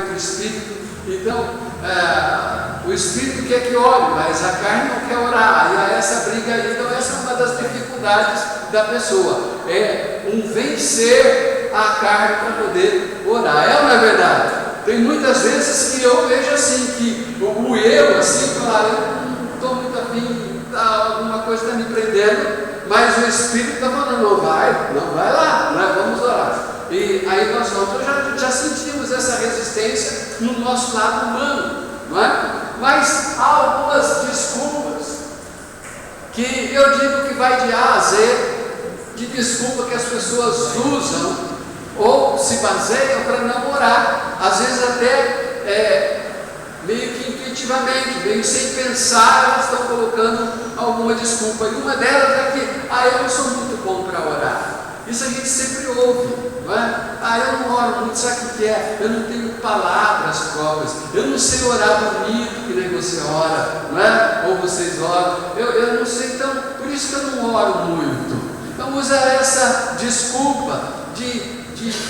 do Espírito. Então, o Espírito quer que ore, mas a carne não quer orar. E há essa briga aí. Então, essa é uma das dificuldades da pessoa. É vencer a carne para poder orar. É ou não é verdade? Tem muitas vezes que eu vejo assim, que o eu, assim, falar, eu não estou muito afim, alguma coisa está me prendendo, mas o Espírito está falando, não vai lá, né? Vamos orar. E aí nós já sentimos essa resistência no nosso lado humano, não é? Mas há algumas desculpas que eu digo que vai de A a Z, de desculpa que as pessoas usam ou se baseiam para não orar, às vezes até meio que intuitivamente, meio sem pensar, elas estão colocando alguma desculpa. E uma delas é que, eu não sou muito bom para orar. Isso a gente sempre ouve, não é? Eu não oro muito, sabe o que é? Eu não tenho palavras próprias, eu não sei orar bonito, que nem você ora, não é? Ou vocês oram, eu não sei, então, por isso que eu não oro muito. Então usa essa desculpa de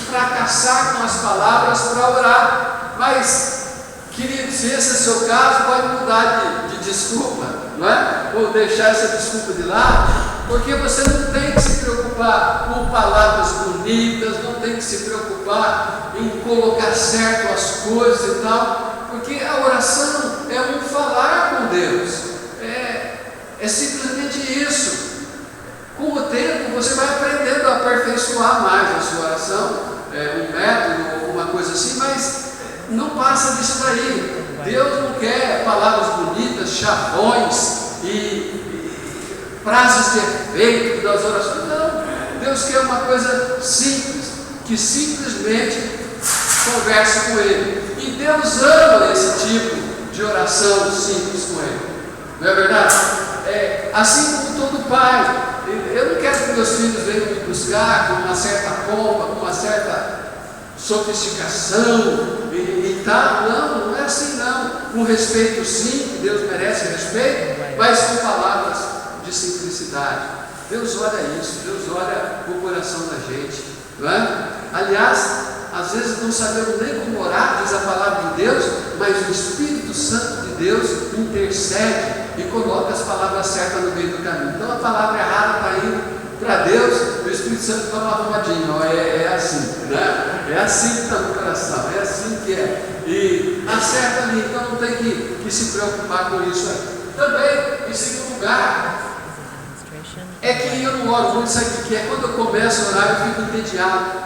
fracassar com as palavras para orar. Mas, querido, se esse é o seu caso, pode mudar de desculpa, não é? Ou deixar essa desculpa de lado, porque você não tem que se preocupar com palavras bonitas, não tem que se preocupar em colocar certo as coisas e tal, porque a oração é um falar com Deus, é simplesmente isso. Com o tempo você vai aprendendo a aperfeiçoar mais a sua oração, um método, alguma coisa assim, mas não passa disso daí. Deus não quer palavras bonitas, chavões e frases de efeito das orações, não. Deus quer uma coisa simples, que simplesmente converse com Ele. E Deus ama esse tipo de oração simples com Ele, não é verdade? Assim como todo pai, eu não quero que meus filhos venham me buscar com uma certa pompa, com uma certa sofisticação e tal. Não é assim não. Com respeito sim, que Deus merece respeito, mas com palavras de simplicidade. Deus olha isso, Deus olha o coração da gente, não é? Aliás, às vezes não sabemos nem como orar, diz a palavra de Deus, mas o Espírito Santo de Deus intercede e coloca as palavras certas no meio do caminho. Então a palavra errada está indo para Deus, o Espírito Santo está uma arrumadinha, é assim, né? É assim que está no coração, é assim que é. E acerta ali, então não tem que se preocupar com isso aí. Também, em segundo lugar, é que eu não oro muito, sabe o que é? Quando eu começo a orar, eu fico entediado.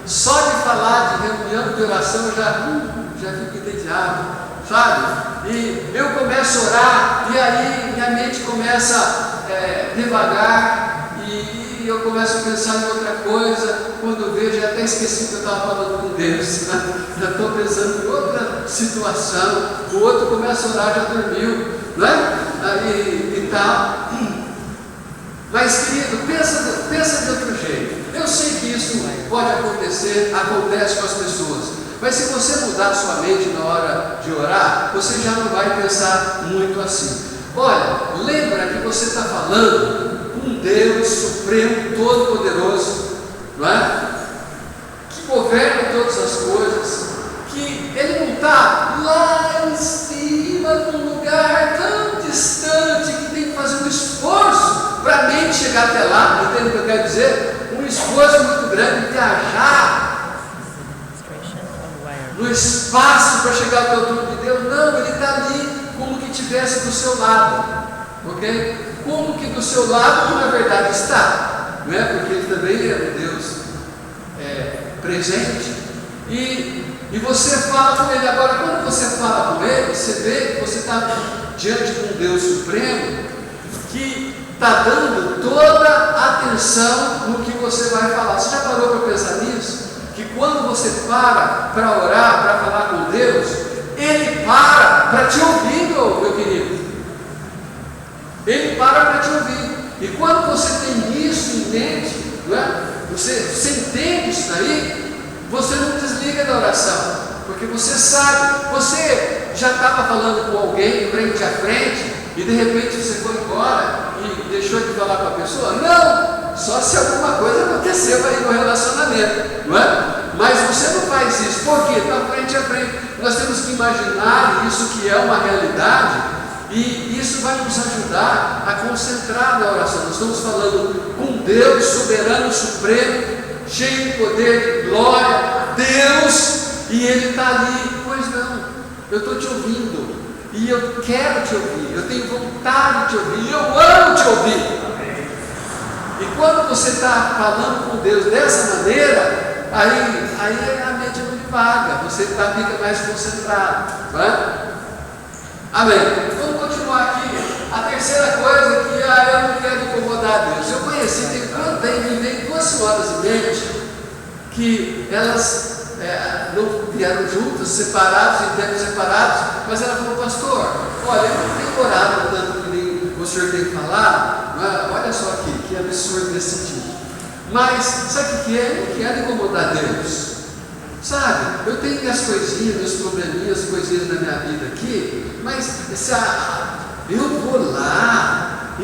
Só de falar de reunião de oração eu já fico entediado, sabe? E eu começo a orar, e aí minha mente começa a devagar, e eu começo a pensar em outra coisa. Quando eu vejo, já até esqueci que eu estava falando com Deus, né? Já estou pensando em outra situação. O outro começa a orar, já dormiu, né? E tal. Mas, querido, pensa de outro jeito. Eu sei que isso pode acontecer, acontece com as pessoas. Mas se você mudar sua mente na hora de orar, você já não vai pensar muito assim. Olha, lembra que você está falando com um Deus Supremo, Todo-Poderoso, não é? Que governa todas as coisas, que Ele não está lá em cima, num lugar tão distante, que tem que fazer um esforço para a mente chegar até lá, entende o que eu quero dizer? Um esforço muito grande de viajar no espaço para chegar até o trono de Deus. Não, Ele está ali como que estivesse do seu lado, ok? Como que do seu lado, que na verdade está, não é? Porque Ele também é um Deus presente, e você fala com Ele. Agora, quando você fala com Ele, você vê que você está diante de um Deus Supremo que está dando toda a atenção no que você vai falar. Você já parou para pensar nisso? Que quando você para orar, para falar com Deus, Ele para te ouvir, meu querido. Ele para te ouvir. E quando você tem isso em mente, não é? Você entende isso daí, você não desliga da oração, porque você sabe, você já estava falando com alguém frente a frente, e de repente você foi embora e deixou de falar com a pessoa? Não, só se alguma coisa aconteceu aí no relacionamento, não é? Mas você não faz isso Por quê? Está frente a frente. Nós temos que imaginar isso que é uma realidade, e isso vai nos ajudar a concentrar na oração. Nós estamos falando com Deus soberano, supremo, cheio de poder, de glória, Deus, e Ele está ali. Pois não, eu estou te ouvindo, e eu quero te ouvir, eu tenho vontade de te ouvir, eu amo te ouvir. E quando você está falando com Deus dessa maneira, aí a mente não divaga, você fica mais concentrado, não é? Amém. Vamos continuar aqui. A terceira coisa que eu não quero incomodar Deus. Eu conheci, me veio 2 senhoras em mente que elas não vieram juntas, separados, em tempos separados, mas ela falou: pastor, olha, eu não tenho orado tanto que nem o senhor tem falado, olha só aqui, que absurdo desse tipo. Mas, sabe o que é? Eu não quero incomodar Deus. Sabe, eu tenho minhas coisinhas, meus probleminhas, coisinhas da minha vida aqui, mas eu vou lá,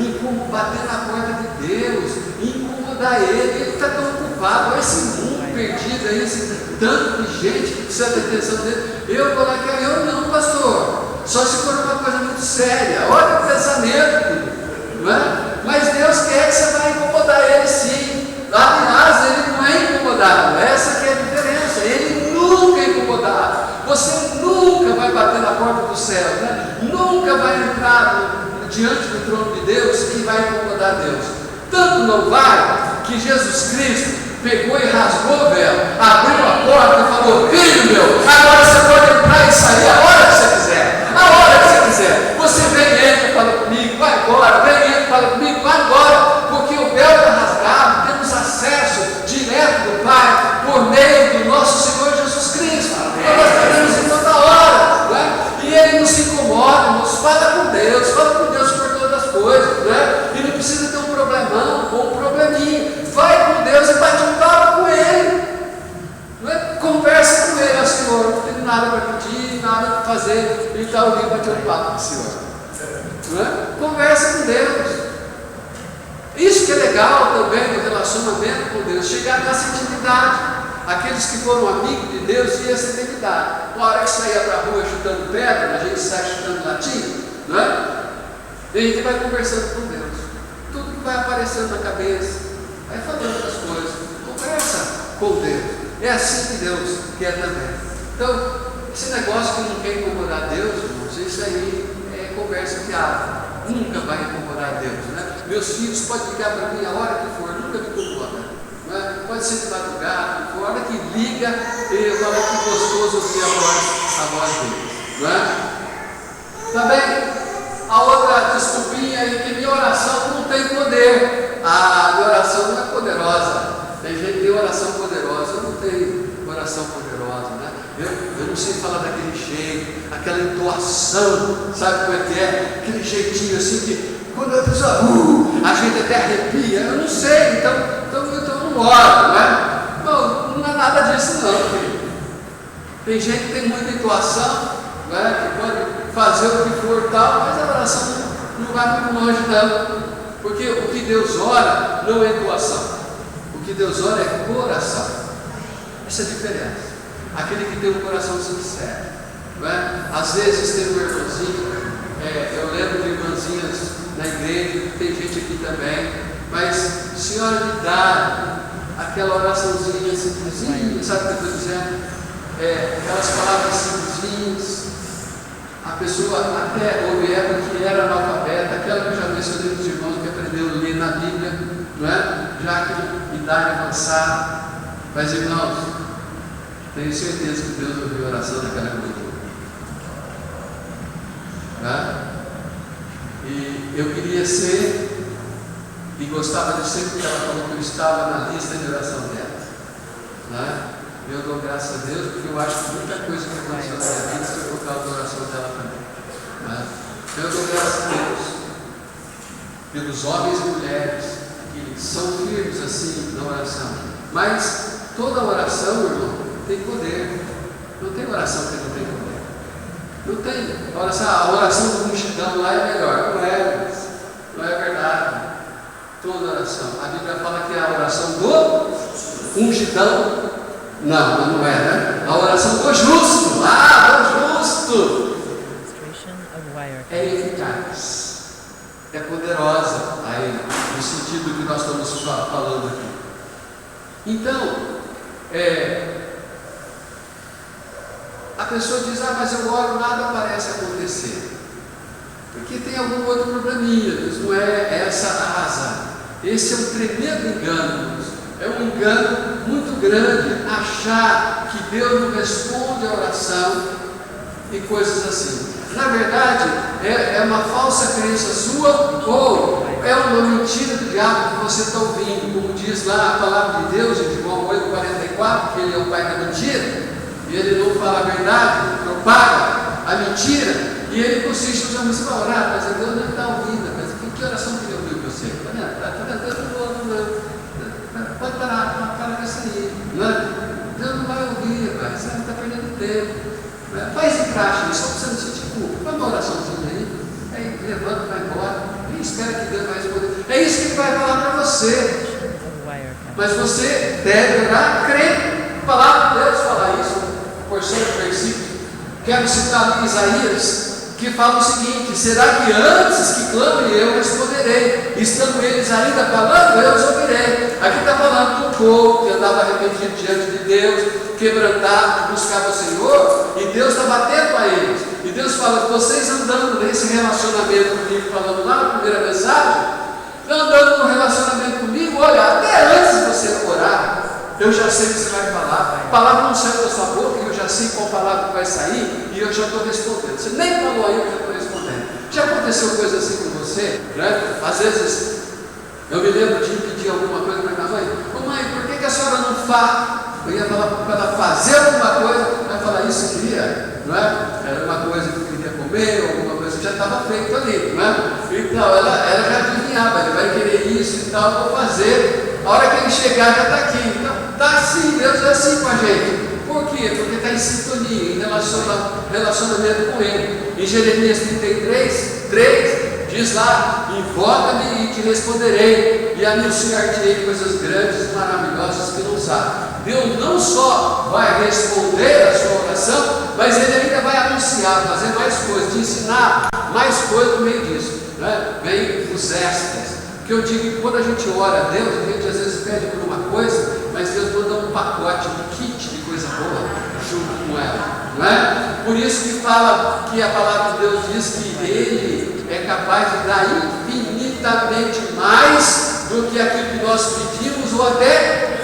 bater na porta de Deus, incomodar Ele está tão ocupado, olha esse mundo perdido aí, esse tanto de gente que precisa ter atenção dele, eu vou lá, eu não, pastor, só se for uma coisa muito séria, olha o pensamento, não é? Mas Deus quer que você vai incomodar Ele sim. Aliás, Ele não é incomodado, essa que é a diferença. Ele nunca é incomodado. Você nunca vai bater na porta do céu, né? Nunca vai entrar diante do trono de Deus e vai incomodar Deus. Tanto não vai que Jesus Cristo pegou e rasgou o véu, abriu a porta e falou: filho meu, agora você pode entrar e sair a hora que você quiser, a hora que você quiser. Você vem, entra e fala comigo, vai agora, vem, entra e fala comigo, vai agora, porque o véu está rasgado, temos acesso direto do Pai por meio do nosso Senhor Jesus Cristo. Então nós podemos em toda hora, né? E Ele não se incomoda, irmãos, fala com Deus por todas as coisas, né? E não precisa ter um problemão ou um probleminha, vai com Deus e bate um papo com Ele, né? Conversa com Ele: Senhor, não tenho nada para pedir, nada para fazer, e está alguém batendo um papo com o Senhor, né? Conversa com Deus. Isso que é legal também no relacionamento com Deus, chegar nessa intimidade. Aqueles que foram amigos de Deus tinham essa intimidade. Uma hora que saía para a rua chutando pedra, a gente sai chutando latinha, não é? E a gente vai conversando com Deus. Tudo que vai aparecendo na cabeça, vai falando das coisas. Conversa com Deus. É assim que Deus quer também. Então, esse negócio que não quer incomodar Deus, irmãos, isso aí é conversa fiada. Nunca vai incomodar Deus, né? Meus filhos podem ligar para mim a hora que for, nunca me incomoda, não é? Pode ser de madrugada, a hora que liga, eu falo: que gostoso ouvir a voz deles, não é? Também, a outra desculpinha é que minha oração não tem poder. A minha oração não é poderosa. Tem gente que tem oração poderosa, eu não tenho oração poderosa, né? Eu não sei falar daquele jeito, aquela entoação, sabe como é que é? Aquele jeitinho assim que quando a pessoa, a gente até arrepia. Eu não sei, então eu não oro, não é? Não é nada disso não, querido. Tem gente que tem muita entoação, não é? Que pode fazer o que for tal, mas a oração não vai muito longe não. Porque o que Deus ora não é entoação. O que Deus ora é coração. Essa é a diferença. Aquele que tem um coração sincero, não é? Às vezes tem um irmãozinho, eu lembro de irmãzinhas na igreja, tem gente aqui também, mas senhora me dá aquela oraçãozinha simplesinha, sabe o que eu estou dizendo? Aquelas palavras simplesinhas. A pessoa até houve época que era analfabeta, aquela que eu já mencionei dos irmãos que aprendeu a ler na Bíblia, não é? Já que idade avançada. Mas irmãos, tenho certeza que Deus ouviu a oração daquela mulher. Tá? E eu queria ser, e gostava de ser, porque ela falou que eu estava na lista de oração dela. Né? Eu dou graças a Deus, porque eu acho que muita coisa que aconteceu na minha vida foi por causa da oração dela também. Né? Eu dou graças a Deus pelos homens e mulheres que são firmes assim na oração. Mas toda oração, irmão, tem poder. Não tem oração que não tem poder. Não tem. A oração do multidão lá é melhor. Não é verdade. Toda oração. A Bíblia fala que a oração do ungidão Não é, né? A oração do justo, do justo, é eficaz, é poderosa, aí, no sentido que nós estamos falando aqui. Então, a pessoa diz: mas eu oro, nada parece acontecer, porque tem algum outro probleminha. Não é essa a razão. Esse é um tremendo engano. É um engano muito grande achar que Deus não responde à oração e coisas assim. Na verdade, é uma falsa crença sua, ou é uma mentira do diabo que você está ouvindo, como diz lá a palavra de Deus em João 8,44, que ele é o pai da mentira, e ele não fala a verdade, propaga a mentira, e ele consiste em você vai orar, mas Deus não está ouvindo. Mas que oração que ele ouviu você? Pode parar com isso aí. Deus não vai ouvir, pai, você está perdendo tempo. Faz encaixe nisso, só para você não sentir culpa. Faz uma oraçãozinha aí levanta, vai embora, e espera que Deus vai responder. É isso que ele vai falar para você. Mas você deve orar, crer. A palavra de Deus fala isso, porção do versículo. Quero citar ali Isaías, que fala o seguinte: será que antes que clame eu responderei, estando eles ainda falando, eu os ouvirei. Aqui está falando de um povo que andava arrependido diante de Deus, quebrantado, que buscava o Senhor, e Deus está batendo a eles. E Deus fala: vocês andando nesse relacionamento comigo, falando lá na primeira mensagem, andando no relacionamento comigo, olha, até antes de você orar, eu já sei o que você vai falar. A palavra não sai da sua boca e eu já sei qual palavra vai sair e eu já estou respondendo. Você nem falou aí, eu já estou respondendo. Já aconteceu coisa assim com você? Né? Às vezes, eu me lembro de pedir alguma coisa para minha mãe: ô mãe, por que a senhora não faz? Eu ia falar para ela fazer alguma coisa, ela ia falar: isso eu queria, não é? Era uma coisa que eu queria comer, ou alguma coisa que já estava feito ali, não é? Então, ela já adivinhava: ele vai querer isso e tal, vou fazer. A hora que ele chegar já está aqui. Então, está assim, Deus é assim com a gente. Por quê? Porque está em sintonia, em relacionamento com Ele. Em Jeremias 33:3 diz lá: invoca-me e te responderei, e anunciar-te-ei coisas grandes e maravilhosas que não sabe. Deus não só vai responder a sua oração, mas Ele ainda vai anunciar, fazer mais coisas, te ensinar mais coisas no meio disso, né? Vem os extras. Que eu digo que quando a gente ora a Deus, a gente às vezes pede por uma coisa, mas Deus manda um pacote, um kit de coisa boa junto com ela, não é? Por isso que fala que a palavra de Deus diz que Ele é capaz de dar infinitamente mais do que aquilo que nós pedimos ou até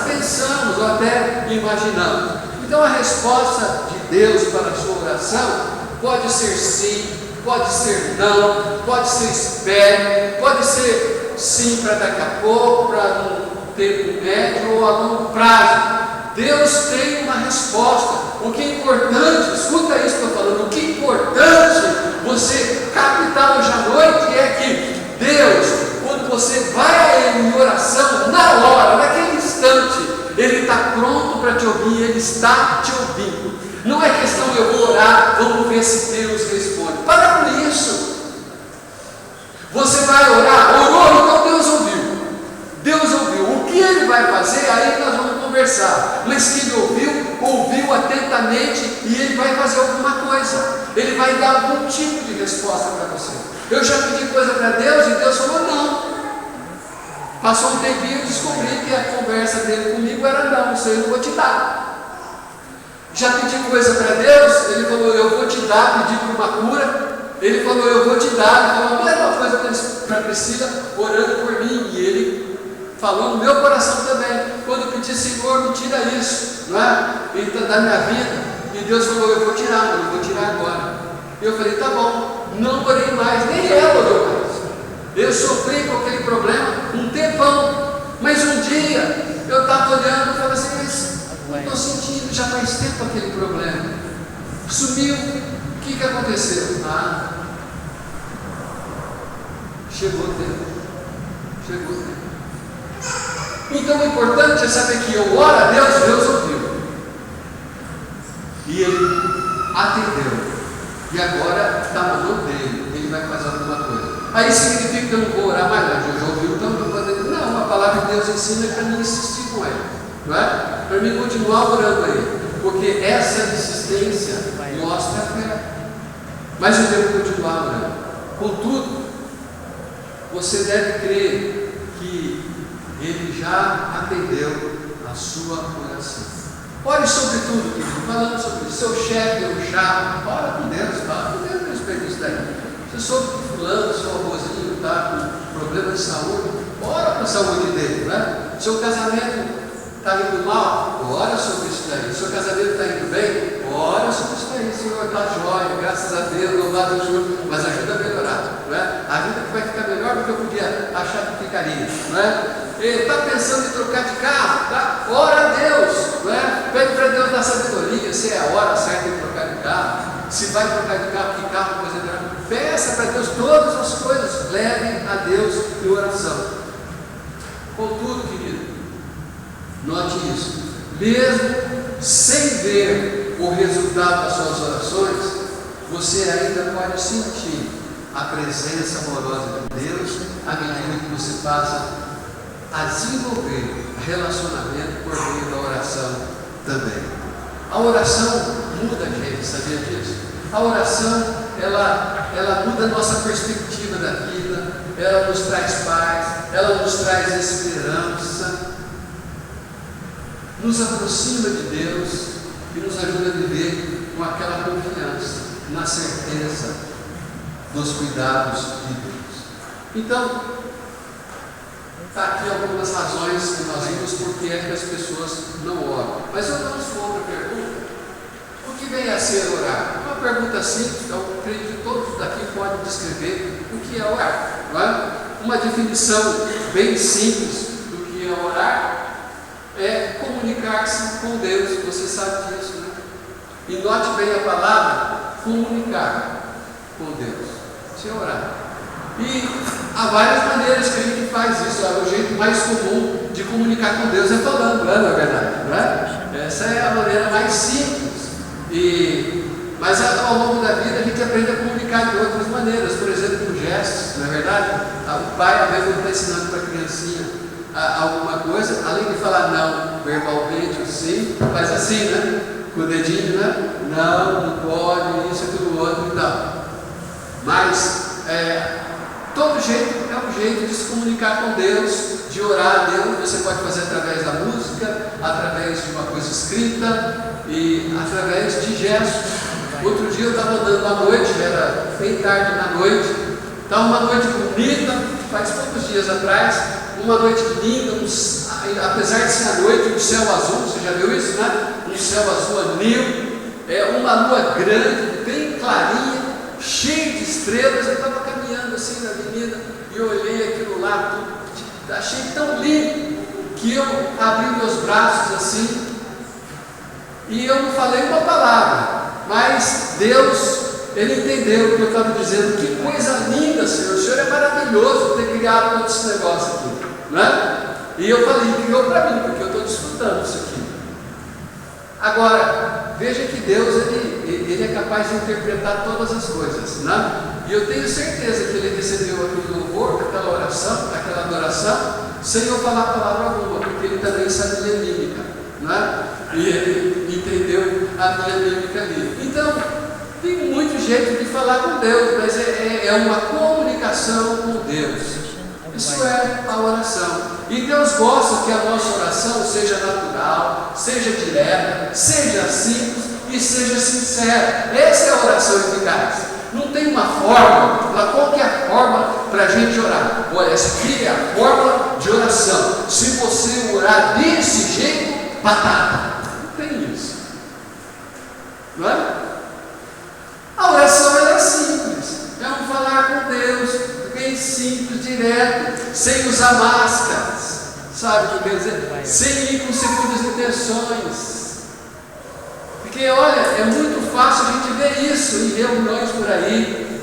pensamos ou até imaginamos. Então a resposta de Deus para a sua oração pode ser sim, pode ser não, pode ser espere, pode ser sim para daqui a pouco, para um tempo médio ou a longo prazo. Deus tem uma resposta. O que é importante, escuta isso que eu estou falando, o que é importante você captar hoje à noite é que Deus, quando você vai a Ele em oração, na hora, naquele instante, Ele está pronto para te ouvir, Ele está te ouvindo. Não é questão de eu vou orar, vamos ver se Deus responde. Para com isso. Você vai orar, orou, então Deus ouviu. Deus ouviu. O que Ele vai fazer, aí nós vamos conversar. Mas que Ele ouviu atentamente e Ele vai fazer alguma coisa. Ele vai dar algum tipo de resposta para você. Eu já pedi coisa para Deus e Deus falou não. Passou um tempinho e descobri que a conversa dele comigo era não, isso eu não vou te dar. Já pedi coisa para Deus, Ele falou eu vou te dar, pedi por uma cura, Ele falou eu vou te dar, Ele falou a mesma coisa para Priscila, orando por mim, e Ele falou no meu coração também, quando eu pedi Senhor me tira isso, não é? Então, da minha vida, e Deus falou eu vou tirar, mas eu vou tirar agora. E eu falei tá bom, não orei mais, nem ela orou mais. Eu sofri com aquele problema um tempão, mas um dia eu estava olhando e falei assim, mas não estou sentindo, já faz tempo aquele problema. Sumiu. O que aconteceu? Chegou o tempo. Chegou o tempo. Então o importante é saber que eu oro a Deus, Deus ouviu. E Ele atendeu. E agora está na mão dele, Ele vai fazer alguma coisa. Aí significa que eu não vou orar mais, mas eu já ouvi, então não vou fazer. Não, a palavra de Deus ensina para mim insistir com Ele. Não é? para mim continuar orando a Ele, porque essa insistência mostra a fé. Mas eu devo continuar orando. Contudo, você deve crer que Ele já atendeu a sua oração. Ore sobre tudo, querido, falando sobre o seu chefe ou chato, ora com Deus, fala com Deus a respeito disso daí. Você soube que fulano, seu avôzinho está com problema de saúde, ora para a saúde dele, né? Seu casamento está indo mal, ora sobre isso daí. Seu casamento está indo bem, ora sobre isso daí. Senhor, está jóia, graças a Deus, louvado seja, mas ajuda a melhorar, não é? A vida que vai ficar melhor do que eu podia achar que ficaria, não é? Está pensando em trocar de carro, tá? Ora a Deus, não é? Pede para Deus dar sabedoria, se é a hora certa de trocar de carro, se vai trocar de carro, que carro coisa melhor. Peça para Deus todas as coisas, levem a Deus em oração. Contudo, querido, note isso, mesmo sem ver o resultado das suas orações, você ainda pode sentir a presença amorosa de Deus à medida que você passa a desenvolver relacionamento por meio da oração também. A oração muda a gente, sabia disso? A oração, ela muda a nossa perspectiva da vida, ela nos traz paz, ela nos traz esperança, nos aproxima de Deus e nos ajuda a viver com aquela confiança, na certeza dos cuidados de Deus. Então, está aqui algumas razões que nós vimos por que é que as pessoas não oram. Mas eu não sou outra pergunta. O que vem a ser orar? Uma pergunta simples, então acredito que todos daqui podem descrever o que é orar, não é? Uma definição bem simples do que é orar é comunicar-se com Deus, você sabe disso, né? E note bem a palavra comunicar com Deus, isso é orar. E há várias maneiras que a gente faz isso. O jeito mais comum de comunicar com Deus é falando, não é, na verdade, não é? Essa é a maneira mais simples. Mas ao longo da vida a gente aprende a comunicar de outras maneiras, por exemplo, com gestos, não é verdade? O pai, às vezes, está ensinando para a criancinha alguma coisa, além de falar não verbalmente, sim, faz assim, né? Com o dedinho, né? Não pode, isso, aquilo, outro e tal. Mas, todo jeito é um jeito de se comunicar com Deus, de orar a Deus. Você pode fazer através da música, através de uma coisa escrita e através de gestos. Outro dia eu estava andando à noite, era bem tarde na noite, estava uma noite bonita, faz poucos dias atrás, uma noite linda, apesar de ser à noite, um céu azul, você já viu isso, né? Um céu azul anil, uma lua grande, bem clarinha, cheia de estrelas. Eu estava caminhando assim na avenida e eu olhei aquilo lá, tudo, achei tão lindo que eu abri meus braços assim e eu não falei uma palavra, mas Deus, Ele entendeu o que eu estava dizendo. Que coisa linda, Senhor, o Senhor é maravilhoso ter criado todo esse negócio aqui, né? E eu falei, Ele criou para mim, porque eu estou desfrutando isso aqui. Agora, veja que Deus, ele é capaz de interpretar todas as coisas, né? E eu tenho certeza que Ele recebeu aquele louvor, aquela oração, aquela adoração, sem eu falar palavra alguma, porque Ele também sabe ler mímica, né? E Ele entendeu a minha mímica ali. Então, tem muito jeito de falar com Deus, mas é uma comunicação com Deus. Isso é a oração. E Deus gosta que a nossa oração seja natural, seja direta, seja simples e seja sincera. Essa é a oração eficaz. Não tem uma fórmula, qualquer fórmula para a gente orar. Olha, essa aqui é a fórmula de oração. Se você orar desse jeito, batata. Não tem isso. Não é? A oração é simples. É um falar com Deus, bem simples, direto, sem usar máscaras, sabe o que eu quero dizer? Sem ir com segundas intenções. Porque, olha, é muito fácil a gente ver isso em reuniões por aí.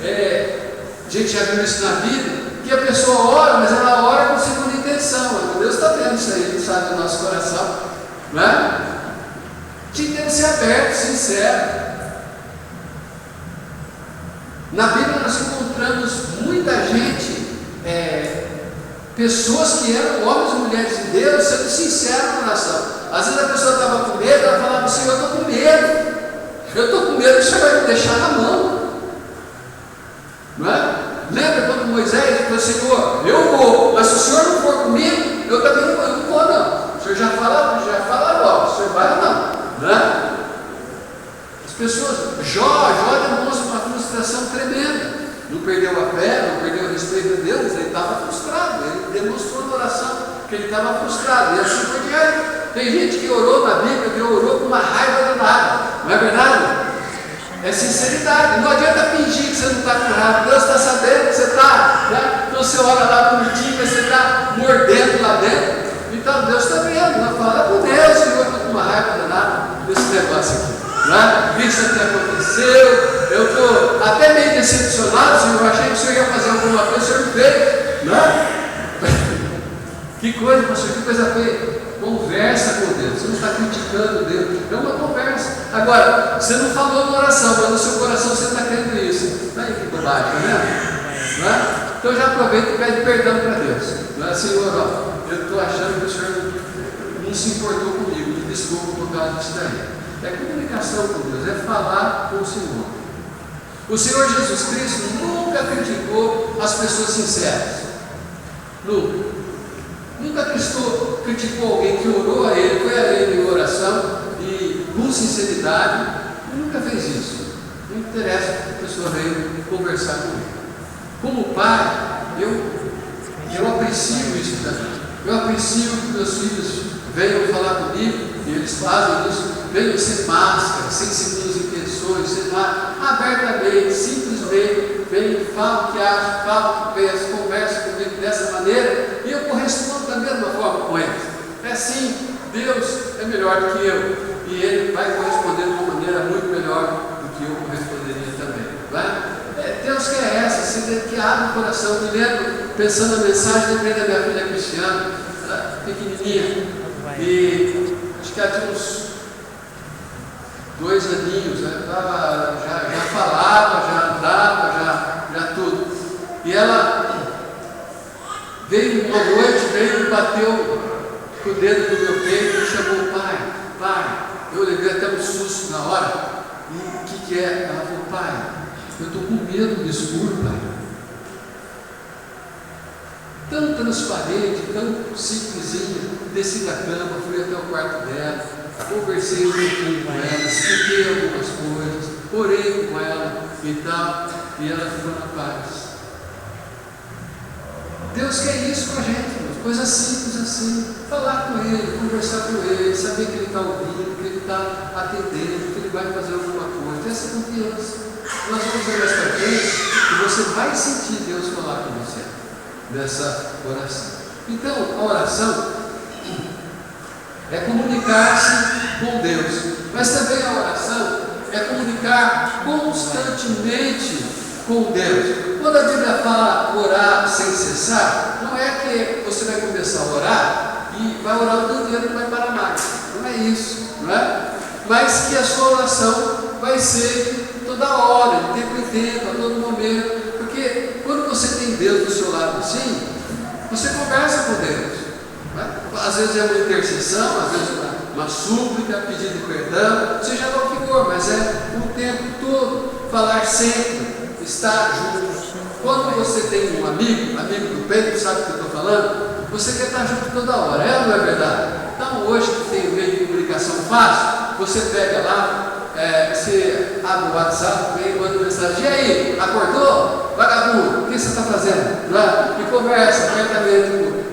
A gente já viu isso na vida, que a pessoa ora, mas ela ora com segunda intenção. Deus está vendo isso aí, Ele sabe do nosso coração, não é? A gente tem que ser aberto, sincero. Na Bíblia nós encontramos muita gente, pessoas que eram homens e mulheres de Deus, sendo sinceros na oração. Às vezes a pessoa estava com medo, ela falava assim: eu estou com medo. Eu estou com medo que o Senhor vai me deixar na mão. Não é? Lembra quando Moisés falou: Senhor, eu vou, mas se o Senhor não for comigo, eu também não vou, não. O Senhor já fala logo, o Senhor vai ou não? Não é? As pessoas, Jó demonstra uma frustração tremenda. Não perdeu a fé, não perdeu o respeito de Deus, ele estava frustrado. Ele demonstrou na oração que ele estava frustrado. E assim por diante. Tem gente que orou na Bíblia, que orou com uma raiva danada. Não é verdade? É sinceridade. Não adianta fingir que você não está com raiva. Deus está sabendo que você está, né? Então você ora lá bonitinho, mas você está mordendo lá dentro. Então Deus está vendo. Não fala com Deus, Senhor, eu estou com uma raiva danada desse negócio aqui. Né? Isso aqui aconteceu. Eu estou até meio decepcionado, Senhor. Eu achei que o Senhor ia fazer alguma coisa, o Senhor não fez. Né? Que coisa, pastor, que coisa feia. Conversa com Deus, você não está criticando Deus, é uma conversa. Agora, você não falou na oração, mas no seu coração você está querendo isso. Não é que bobagem, tá vendo? Não é? Então já aproveita e pede perdão para Deus. Não é, Senhor, ó, eu estou achando que o Senhor não se importou comigo, me desculpa por causa disso daí. É comunicação com Deus, é falar com o Senhor. O Senhor Jesus Cristo nunca criticou as pessoas sinceras. Nunca. Nunca criticou alguém que orou a Ele, foi a Ele em oração e com sinceridade. Ele nunca fez isso. Não interessa que a pessoa veio conversar com Ele. Como pai, eu aprecio isso também. Eu aprecio que meus filhos venham falar comigo, e eles fazem isso, venham sem máscara, sem segundas intenções, sem nada, abertamente, simplesmente, venham, falam o que acham, falam o que pensam, conversam comigo dessa maneira, e eu correspondo da mesma forma com eles. É assim, Deus é melhor do que eu, e Ele vai corresponder de uma maneira muito melhor do que eu corresponderia também. Vai? Deus quer essa, assim, que abre o coração. Me lembro, pensando na mensagem, lembrei da minha filha Cristiana, pequenininha, e acho que ela tinha uns 2 aninhos, né? já falava, já andava, já tudo. E ela veio uma noite, e bateu com o dedo no meu peito e chamou: pai. Eu levei até um susto na hora. E o que é? Ela falou: pai, eu estou com medo do escuro, pai. Tão transparente, tão simplesinha. Desci da cama, fui até o quarto dela, conversei um pouquinho com ela, expliquei algumas coisas, orei com ela e tal, e ela ficou na paz. Deus quer isso com a gente, coisas simples assim, falar com Ele, conversar com Ele, saber que Ele está ouvindo, que Ele está atendendo, que Ele vai fazer alguma coisa, ter essa confiança. Nós vamos ver mais para frente e você vai sentir Deus falar com você nessa oração. Então, a oração é comunicar-se com Deus, mas também a oração é comunicar constantemente com Deus. Quando a Bíblia fala orar sem cessar, não é que você vai começar a orar e vai orar o dia inteiro e não vai parar mais. Não é isso, não é? Mas que a sua oração vai ser toda hora, de tempo em tempo, a todo momento. Porque quando você tem Deus do seu lado assim, você conversa com Deus. Não é? Às vezes é uma intercessão, às vezes uma súplica, pedido de perdão, seja lá o que for, mas é o tempo todo, falar sempre, estar junto. Quando você tem um amigo do peito, sabe o que eu estou falando? Você quer estar junto toda hora, é ou não é verdade? Então hoje que tem um meio de comunicação fácil, você pega lá, você abre o WhatsApp, vem, manda mensagem: e aí, acordou? Vagabundo, o que você está fazendo? Não é? E conversa abertamente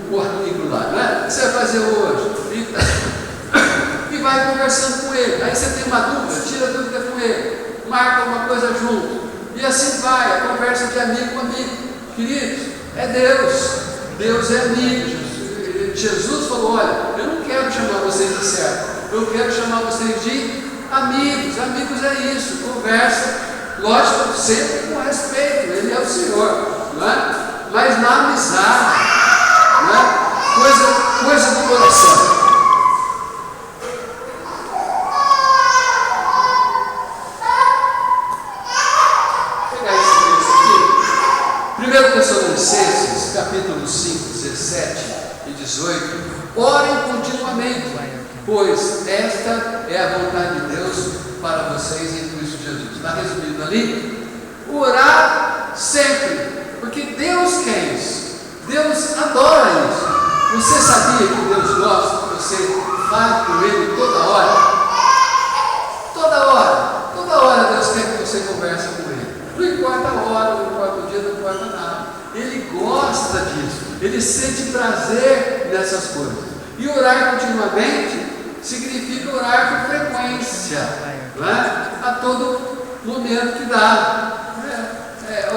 com o amigo lá, não é? O que você vai fazer hoje? E vai conversando com ele. Aí você tem uma dúvida, tira a dúvida com ele, marca uma coisa junto. E assim vai, a conversa de amigo com amigo. Queridos, é Deus. Deus é amigo. Jesus falou: olha, eu não quero chamar vocês de servo, eu quero chamar vocês de amigos. Amigos é isso, conversa, lógico, sempre com respeito. Ele é o Senhor, não é? Mas na amizade, não é? Coisa do coração. Tessalonicenses, capítulo 5, 17 e 18, orem continuamente, pois esta é a vontade de Deus para vocês em Cristo Jesus. Está resumido ali? Orar sempre, porque Deus quer isso, Deus adora isso. Você sabia que Deus gosta que você fale com Ele toda hora? Toda hora Deus quer que você converse com Ele. Não importa a hora, não importa o dia, não importa nada. Ele gosta disso, Ele sente prazer nessas coisas. E orar continuamente significa orar com frequência, não é? A todo momento que dá.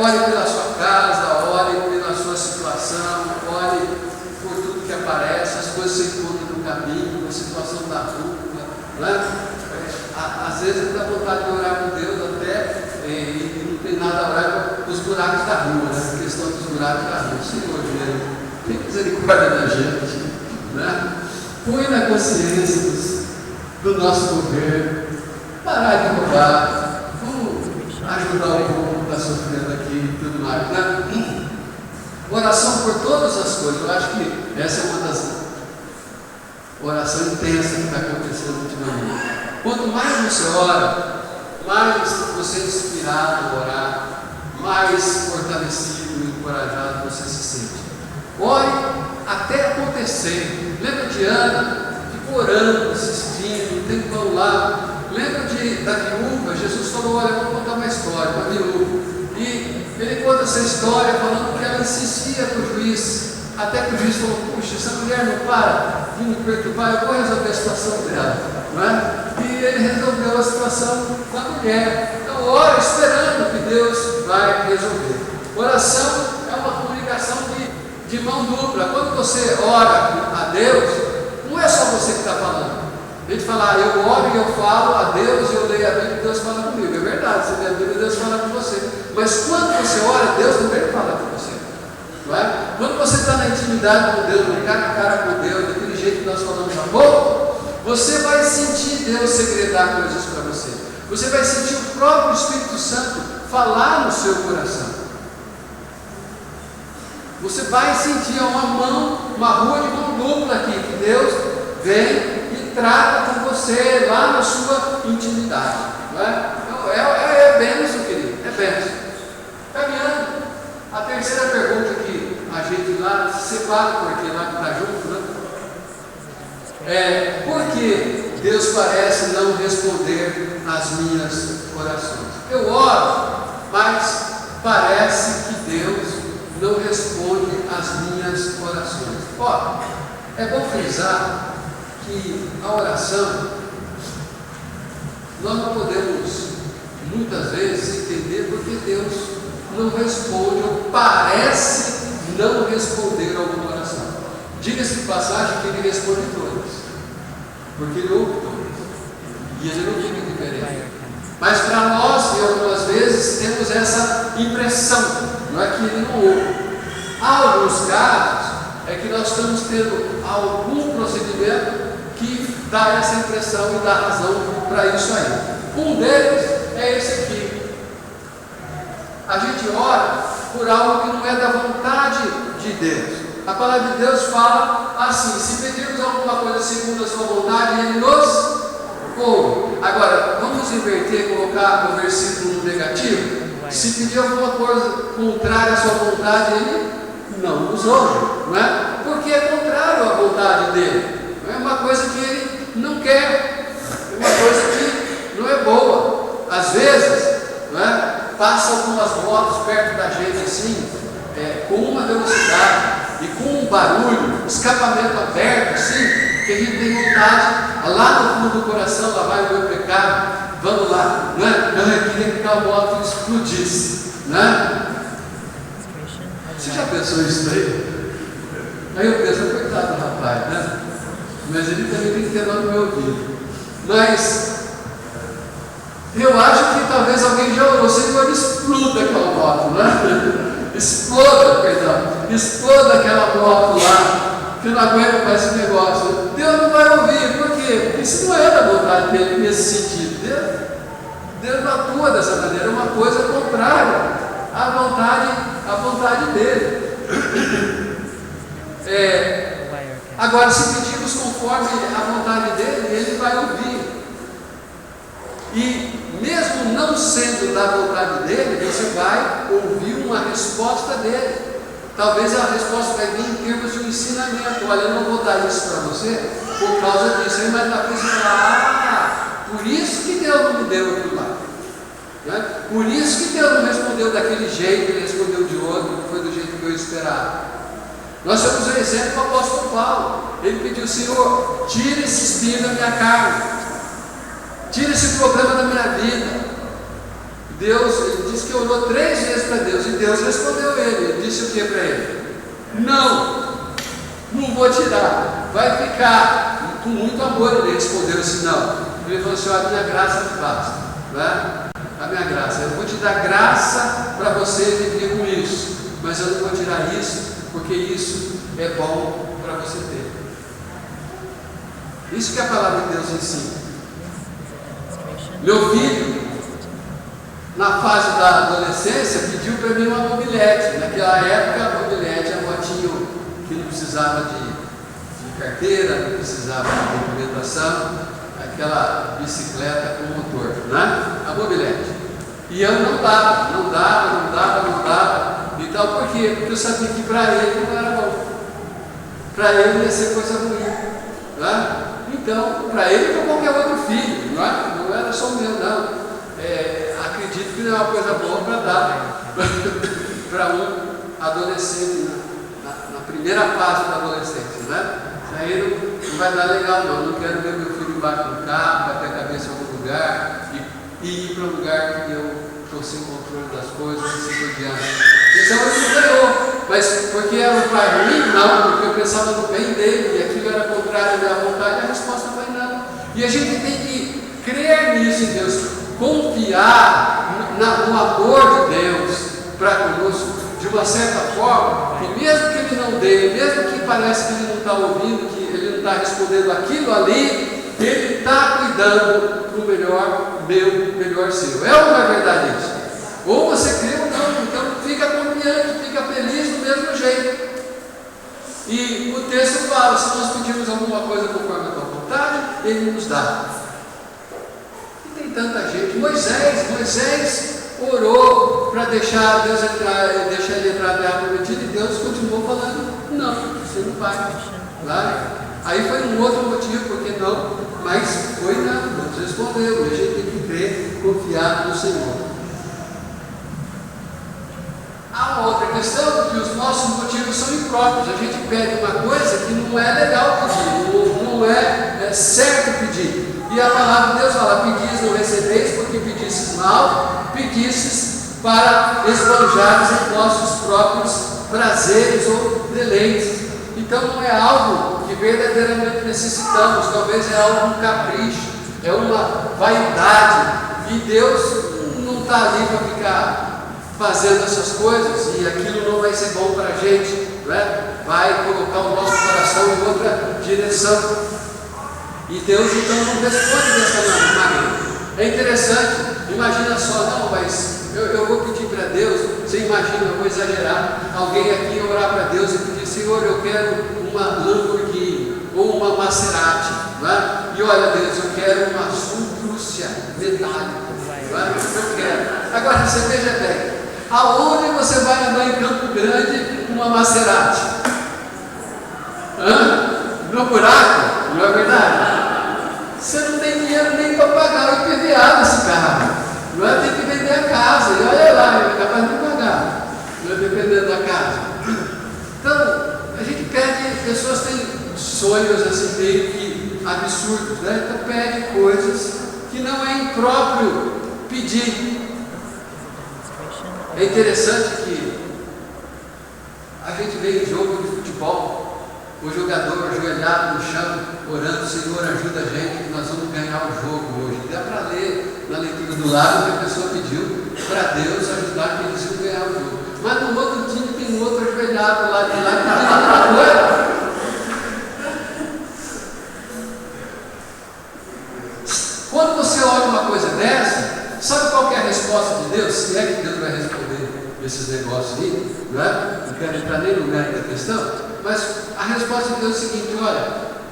Ore pela sua casa, ore pela sua situação, ore por tudo que aparece, as coisas que você encontra no caminho, a situação da rua, não é? Às vezes dá vontade de orar com Deus até e não tem nada a orar com os buracos da rua, né? A questão dos buracos da rua. Senhor Deus, tem misericórdia da gente, né? Põe na consciência do nosso governo, parar de roubar, vamos ajudar o povo que está sofrendo aqui e tudo mais, né? Oração por todas as coisas. Eu acho que essa é uma das orações intensas que está acontecendo ultimamente. Quanto mais você ora, mais você é inspirado a orar, mais fortalecido e encorajado você se sente. Ore até acontecer. Lembra de Ana? Ficou orando, assistindo, tem pão lá. Lembra da viúva? Jesus falou: olha, vou contar uma história, uma viúva. E ele conta essa história falando que ela insistia para o juiz, até que o juiz falou: puxa, essa mulher não para de me perturbar, eu vou resolver a situação dela, não é? E ele resolveu a situação com a mulher. Então ora esperando que Deus vai resolver. Oração é uma comunicação de mão dupla. Quando você ora a Deus, não é só você que está falando. A gente fala: eu oro e eu falo a Deus, eu leio a Bíblia e Deus fala comigo. É verdade, você lê a Bíblia e Deus fala com você. Mas quando você ora, Deus também fala com você, não é? Quando você está na intimidade com Deus, no cara a cara com Deus, daquele jeito que nós falamos há pouco, você vai sentir Deus segredar coisas para você. Você vai sentir o próprio Espírito Santo falar no seu coração. Você vai sentir uma rua de mão dupla aqui, que Deus vem e trata com você lá na sua intimidade, não é? Então, é bênção, querido, é bênção. Caminhando, a terceira pergunta que a gente lá separa, porque lá que está junto, né? Por que Deus parece não responder às minhas orações? Eu oro, mas parece que Deus não responde às minhas orações. Ó, é bom frisar que a oração, nós não podemos muitas vezes entender porque Deus não responde ou parece não responder a uma oração. Diga-se de passagem que Ele responde todas, porque Ele ouve todas, e Ele não fica diferente. Mas para nós, e algumas vezes, temos essa impressão, não é que Ele não ouve. Há alguns casos é que nós estamos tendo algum procedimento que dá essa impressão e dá razão para isso aí. Um deles é esse aqui. A gente ora por algo que não é da vontade de Deus. A palavra de Deus fala assim: se pedirmos alguma coisa segundo a sua vontade, Ele nos ouve. Agora, vamos inverter e colocar o versículo no negativo? Se pedir alguma coisa contrária à sua vontade, Ele não nos ouve, não é? Porque é contrário à vontade dele. Não é uma coisa que Ele não quer, é uma coisa que não é boa. Às vezes, não é? Passa algumas motos perto da gente assim, com uma velocidade e com um barulho, escapamento aberto assim, que a gente tem vontade, lá no fundo do coração, lá vai o meu pecado, vamos lá, não é? Eu queria que a moto explodisse, não é? Você já pensou isso aí? Aí eu penso: coitado do rapaz, né? Mas ele também tem que ter lá no meu ouvido. Mas eu acho que talvez alguém já orou: Senhor, exploda aquela moto, né? Exploda aquela moto lá, que eu não aguento mais esse negócio. Deus não vai ouvir, por quê? Porque isso não é da vontade dele nesse sentido. Deus não atua dessa maneira, é uma coisa contrária à vontade dele. Agora, se pedimos conforme a vontade dele, ele vai ouvir. E mesmo não sendo da vontade dele, você vai ouvir uma resposta dele. Talvez a resposta vai vir em termos de um ensinamento. Olha, eu não vou dar isso para você por causa disso. Aí mais na frente você fala, por isso que Deus não me deu aquilo lá. Né? Por isso que Deus não respondeu daquele jeito, ele respondeu de outro, não foi do jeito que eu esperava. Nós temos um exemplo do apóstolo Paulo. Ele pediu, Senhor, tira esse espinho da minha carne, tira esse problema da minha vida. Deus, ele disse que orou 3 vezes para Deus, e Deus respondeu ele. Ele disse o que para ele? Não vou tirar, vai ficar. Com muito amor ele respondeu assim, não. Ele falou assim, a minha graça me basta, né? A minha graça, eu vou te dar graça para você viver com isso, mas eu não vou tirar isso, porque isso é bom para você ter. Isso que a palavra de Deus ensina. Meu filho, na fase da adolescência, pediu para mim uma mobilete. Naquela época, a mobilete é um motinho que não precisava de carteira, não precisava de documentação, aquela bicicleta com motor, né? A mobilete. E eu não dava. Então, por quê? Porque eu sabia que para ele não era bom. Para ele ia ser coisa ruim, né? Então, para ele ou qualquer outro filho, não era só o meu, não. Acredito que não é uma coisa boa para dar para um adolescente, na primeira fase da adolescência, né? Isso aí não vai dar legal, não quero ver meu filho embaixo do carro, bater a cabeça em algum lugar e ir para um lugar que eu estou sem controle das coisas, assim por diante. Então ele não ganhou, mas porque era um pai ruim? Não, porque eu pensava no bem dele e aquilo era contrário à minha vontade, a resposta foi não. E a gente tem que crer nisso em Deus, confiar no amor de Deus para conosco, de uma certa forma, que mesmo que ele não dê, mesmo que pareça que ele não está ouvindo, que ele não está respondendo aquilo ali, ele está cuidando do melhor meu, melhor seu. É ou não é verdade isso? Ou você crê ou não, então fica confiante, fica feliz do mesmo jeito. E o texto fala, se nós pedirmos alguma coisa conforme a tua vontade, ele nos dá. E tem tanta gente. Moisés orou para deixar Deus entrar, deixar ele entrar na terra prometida, e Deus continuou falando, não, você não vai. Claro. Aí foi um outro motivo, porque não, mas foi não, Deus respondeu, e a gente tem que crer, confiar no Senhor. Há uma outra questão, que os nossos motivos são impróprios. A gente pede uma coisa que não é legal pedir, não é certo pedir. E a palavra de Deus fala, pedis não recebeis, porque pedisses mal, pedisses para esbanjares em vossos próprios prazeres ou deleites. Então não é algo que verdadeiramente necessitamos, talvez é algo, um capricho, é uma vaidade, e Deus não está ali para ficar fazendo essas coisas, e aquilo não vai ser bom para a gente, né? Vai colocar o nosso coração em outra direção, e Deus então não responde dessa maneira. É interessante, imagina só, não, mas eu vou pedir para Deus, você imagina, eu vou exagerar, alguém aqui orar para Deus e pedir, Senhor, eu quero uma Lamborghini, ou uma Maserati, né? E olha Deus, eu quero uma Prússia metálica, né? Eu quero. Agora você veja bem, aonde você vai andar em Campo Grande com uma Maserati? No buraco? Não é verdade? Você não tem dinheiro nem para pagar o IPVA desse carro. Não é? Tem que vender a casa. E olha lá, ele é capaz de pagar. Não é? Dependendo da casa. Então, a gente pede, pessoas têm sonhos assim meio que absurdos, né? Então pede coisas que não é impróprio pedir. É interessante que a gente vê em jogo de futebol, o jogador ajoelhado no chão, orando, Senhor, ajuda a gente, que nós vamos ganhar o jogo hoje. Dá para ler na leitura do lado que a pessoa pediu para Deus ajudar que eles iam ganhar o jogo. Mas no outro time tem um outro ajoelhado lá de lá pedindo outra coisa. Quando você olha uma coisa dessa, sabe qual que é a resposta de Deus? Se é que Deus vai responder esses negócios aí, não é? Não quero entrar nem no mérito da questão, mas a resposta de Deus é o seguinte: olha,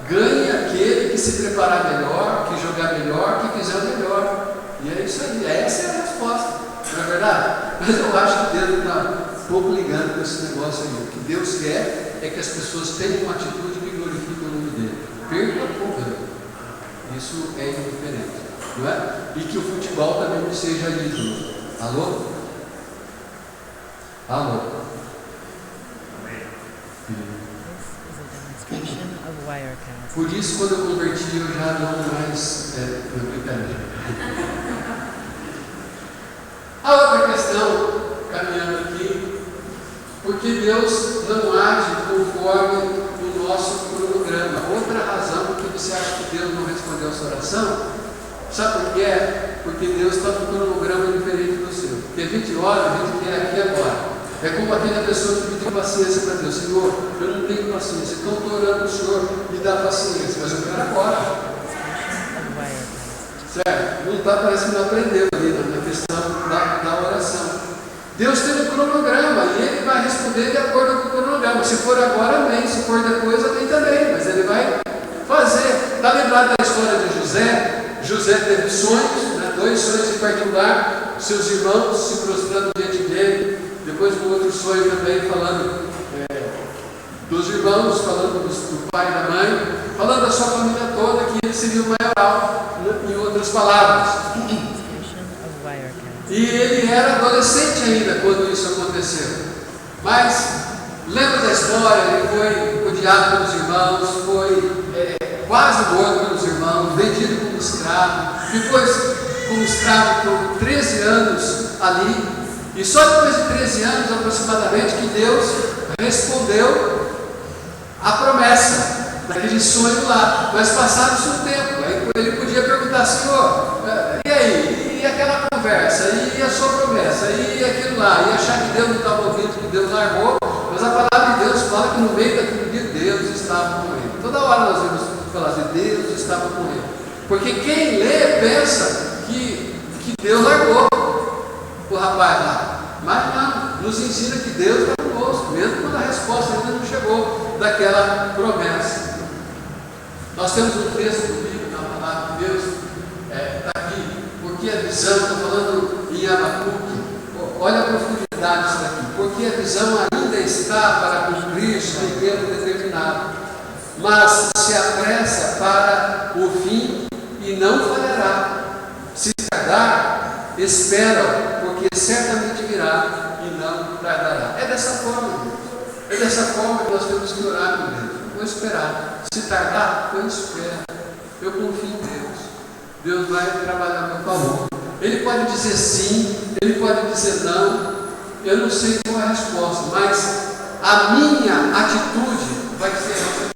ganhe aquele que se preparar melhor, que jogar melhor, que fizer o melhor. E é isso aí, essa é a resposta, não é verdade? Mas eu acho que Deus está um pouco ligando com esse negócio aí. O que Deus quer é que as pessoas tenham uma atitude que glorifique o nome dele. Perca ou ganhe. Isso é indiferente, não é? E que o futebol também não seja ídolo. Alô? Alô? Por isso, quando eu converti, eu já não mais A outra questão, caminhando aqui, porque Deus não age conforme o nosso cronograma. Outra razão por que você acha que Deus não respondeu a sua oração, sabe por quê? Porque Deus está com um cronograma diferente do seu. Porque a gente ora, a gente quer aqui agora. É como aquela pessoa que pediu paciência para Deus: Senhor, eu não tenho paciência, então estou orando para o Senhor me dar paciência, mas eu quero agora. Certo? Não está, parece que não aprendeu ali na questão da oração. Deus tem um cronograma e Ele vai responder de acordo com o cronograma. Se for agora, amém. Se for depois, amém também. Mas Ele vai fazer. Está lembrado da história de José? José teve sonhos, né? 2 sonhos em particular. Seus irmãos se prostrando diante dele. Depois um outro sonho também falando dos irmãos, falando do pai e da mãe, falando da sua família toda, que ele seria o maioral, em outras palavras. E ele era adolescente ainda quando isso aconteceu. Mas lembra da história? Ele foi odiado pelos irmãos, foi quase morto pelos irmãos, vendido como escravo, ficou como escravo por 13 anos ali. E só depois de 13 anos aproximadamente que Deus respondeu a promessa daquele sonho lá. Mas passado-se um tempo, aí ele podia perguntar: Senhor, e aí? E aquela conversa? E a sua promessa? E aquilo lá? E achar que Deus não estava ouvindo, que Deus largou. Mas a palavra de Deus fala que no meio daquele dia Deus estava com ele. Toda hora nós vemos falar de Deus estava com ele. Porque quem lê pensa que Deus largou o rapaz lá. Mas não, nos ensina que Deus está conosco, mesmo quando a resposta ainda não chegou daquela promessa. Nós temos um texto bíblico na palavra de Deus, está aqui, porque a visão, estou falando em Abacuque, olha a profundidade disso daqui, porque a visão ainda está para cumprir-se no tempo determinado, mas se apressa para o fim e não falhará. Se tardar, espera, porque certamente virá e não tardará. É dessa forma, Deus. É dessa forma que nós temos que orar com Deus. Vou esperar. Se tardar, eu espero. Eu confio em Deus. Deus vai trabalhar a meu favor. Ele pode dizer sim, ele pode dizer não. Eu não sei qual é a resposta, mas a minha atitude vai ser essa.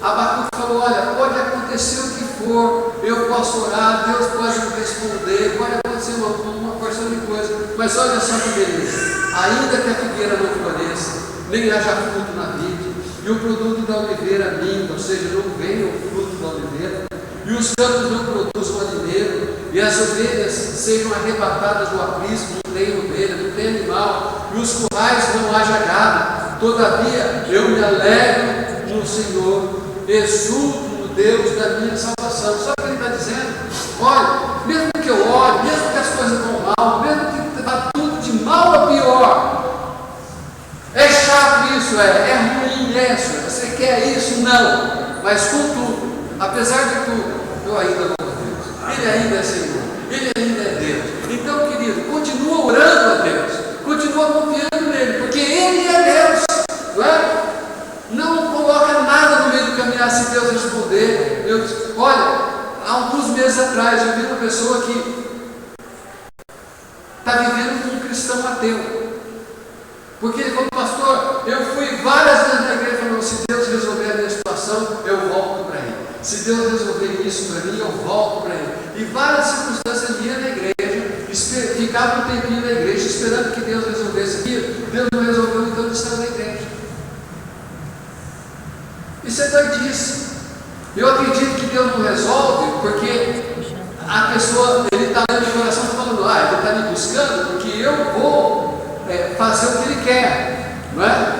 Abacuque falou: olha, pode acontecer o que for, eu posso orar, Deus pode me responder, pode acontecer uma porção de coisas, mas olha só que beleza: ainda que a figueira não floresça, nem haja fruto na vide, e o produto da oliveira minta, ou seja, não venha o fruto da oliveira, e os campos não produzam alimento, e as ovelhas sejam arrebatadas do aprisco, não tem ovelha, não tem animal, e os currais não haja gado, todavia eu me alegro no Senhor, exulto no Deus da minha salvação. Sabe o que ele está dizendo? Olha, mesmo que eu ore, mesmo que as coisas vão mal, mesmo que está tudo de mal a pior, é chato isso, é ruim isso, você quer isso? Não, mas contudo, apesar de tudo, eu ainda louvo a Deus, Ele ainda é Senhor, Ele ainda é Deus. Então, querido, continua orando a Deus, continua confiando nele, porque Ele é Deus, não é? Não coloca nada no meio do caminhar se Deus responder. Olha, há alguns meses atrás eu vi uma pessoa que está vivendo como um cristão ateu. Porque ele falou: pastor, eu fui várias vezes na igreja falando: se Deus resolver a minha situação, eu volto para Ele. Se Deus resolver isso para mim, eu volto para Ele. E várias circunstâncias ele ia na igreja, ficava um tempinho na igreja, esperando que Deus resolvesse aquilo. Deus não resolveu, então ele estava na igreja. Isso é doidice. Eu acredito que Deus não resolve porque a pessoa, ele está ali de coração falando: ele está me buscando porque porque eu vou fazer o que Ele quer, não é?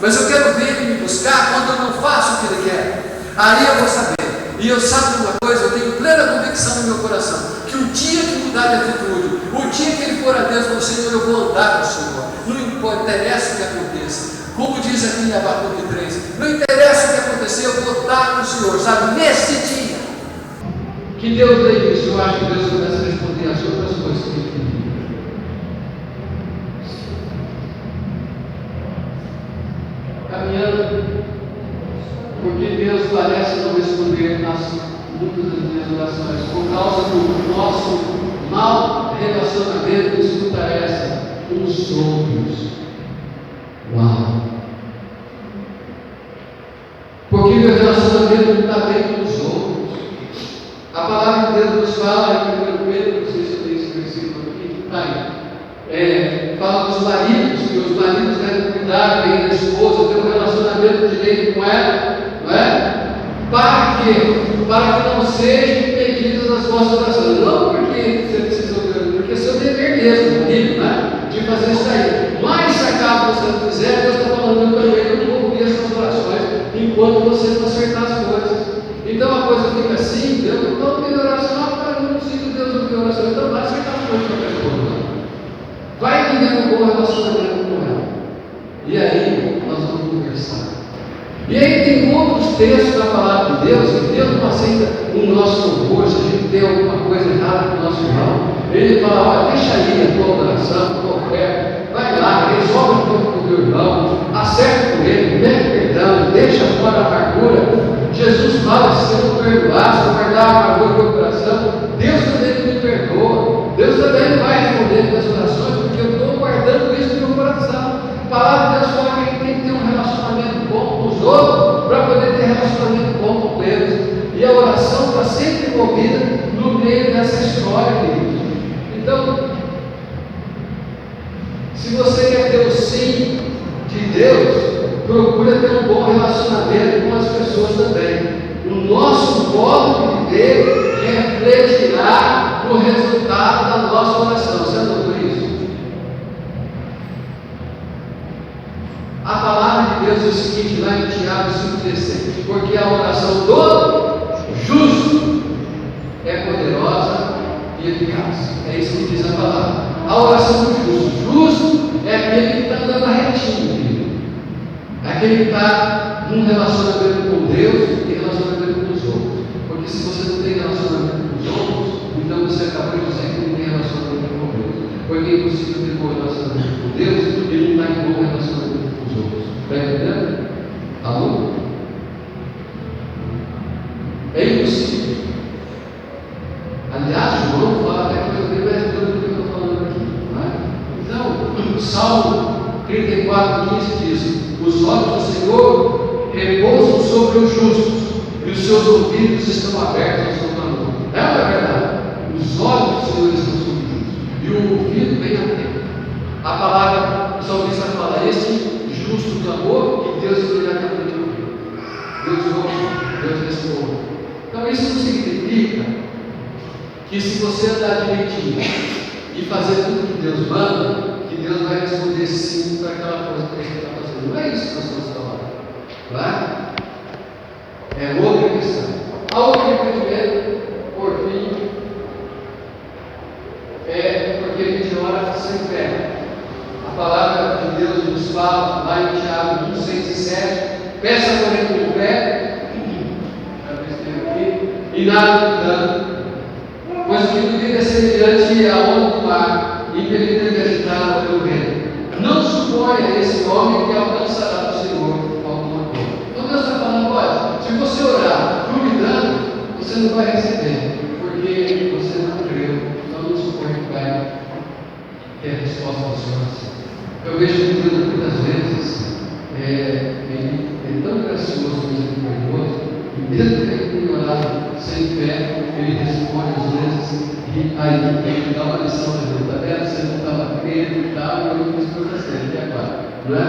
Mas eu quero ver Ele me buscar quando eu não faço o que Ele quer. Aí eu vou saber. E eu sabe de uma coisa, eu tenho plena convicção no meu coração, que o dia que mudar de atitude, o dia que Ele for a Deus no Senhor, eu vou andar com o Senhor. Não interessa o que aconteça. Como diz aqui em Abacuque 3, não interessa o que acontecer, eu vou estar com o Senhor, sabe? Nesse dia. Que Deus dê isso. Eu acho que Deus começa a responder as outras coisas que Ele pediu. Caminhando, porque Deus parece não responder muitas das minhas orações, por causa do nosso mau relacionamento. Escuta essa, com os outros. Uau! Porque meu relacionamento não está bem com os outros. A palavra de Deus nos fala, em 1 Pedro, não sei se eu tenho esse versículo aqui, fala dos maridos, que os maridos devem cuidar bem da esposa, ter um relacionamento direito com ela, não é? Para quê? Para que não sejam impedidas as vossas orações. Não porque você precisa orar, porque é seu dever mesmo, amigo, né? De fazer isso aí. Mas se acaso você não fizer, Deus está falando também, eu não vou ouvir as suas orações enquanto você não acertar as coisas. Então a coisa fica assim, Deus não está ouvindo oração, eu não preciso de Deus ouvir oração, então vai acertar as coisas com a pessoa. Vai viver um bom relacionamento com ela. E aí nós vamos conversar. E aí tem outros textos da palavra de Deus, que Deus não aceita o nosso louvor, se a gente tem alguma coisa errada com o nosso irmão. Ele fala, olha, deixa aí a tua oração, a tua oferta, vai lá, resolve um pouco com o teu irmão, acerta com ele, pede perdão, deixa fora a amargura. Jesus fala, se você não perdoar, se não guardar a amargura no teu coração, Deus também me perdoa. Deus também não vai responder minhas orações, porque eu estou guardando isso no meu coração. A palavra de Deus fala que a gente tem que ter um relacionamento bom com os outros, para poder ter relacionamento bom com Deus. E a oração está sempre envolvida no meio dessa história, queridos. Então, se você quer ter o sim de Deus, procura ter um bom relacionamento com as pessoas também. O nosso modo de viver refletirá no resultado da nossa oração. Você notou isso? A palavra de Deus é o seguinte, lá em Tiago 5,16: porque a oração do justo é poderosa e eficaz. É isso que diz a palavra. A oração do justo. Justo é aquele que está andando retinho, é aquele que está num relacionamento com Deus e relacionamento com os outros. Porque se você não tem relacionamento com os outros, então você acabou de dizer que não tem relacionamento com Deus. Porque é impossível ter bom relacionamento com Deus e não está em bom relacionamento com os outros. Está entendendo? Alô? É impossível. Aliás, João fala até que eu tenho mais dúvida do que eu estou falando aqui. Não é? Então, o Salmo 34,15 diz: os olhos do Senhor repousam sobre os justos, e os seus ouvidos estão abertos ao seu clamor. É ou não é verdade? Os olhos do Senhor estão sobre os justos, e o ouvido bem atento. A palavra, o salmista fala, este justo clamor, e Deus imediatamente ouviu. Deus ouve, Deus responde. Então isso não significa que se você andar direitinho e fazer tudo que Deus manda, que Deus vai responder sim para aquela coisa que você está fazendo. Não é isso que nós estamos falando. Claro? É outra questão. A outra arrependimento, por fim, é porque a gente ora sem fé. A palavra de Deus nos fala lá em Tiago 1, 6 e 7: peça porém com fé, e nada dudando, pois o que duvida é semelhante à onda do mar, impelido e agitado pelo vento. Não suponha esse homem que alcançará do Senhor alguma coisa. Então Deus está falando, olha, se você orar duvidando, você não vai receber, porque você não creu. Então não suponha que vai ter a resposta da sua oração. Eu vejo que Deus muitas vezes ele é tão gracioso, misericordioso, e mesmo que ele tenha orado sem fé, ele responde às vezes, e aí ele dá uma lição de Deus. Está vendo? Você não estava crendo e tal, e eu fiz por você, e agora? Não é?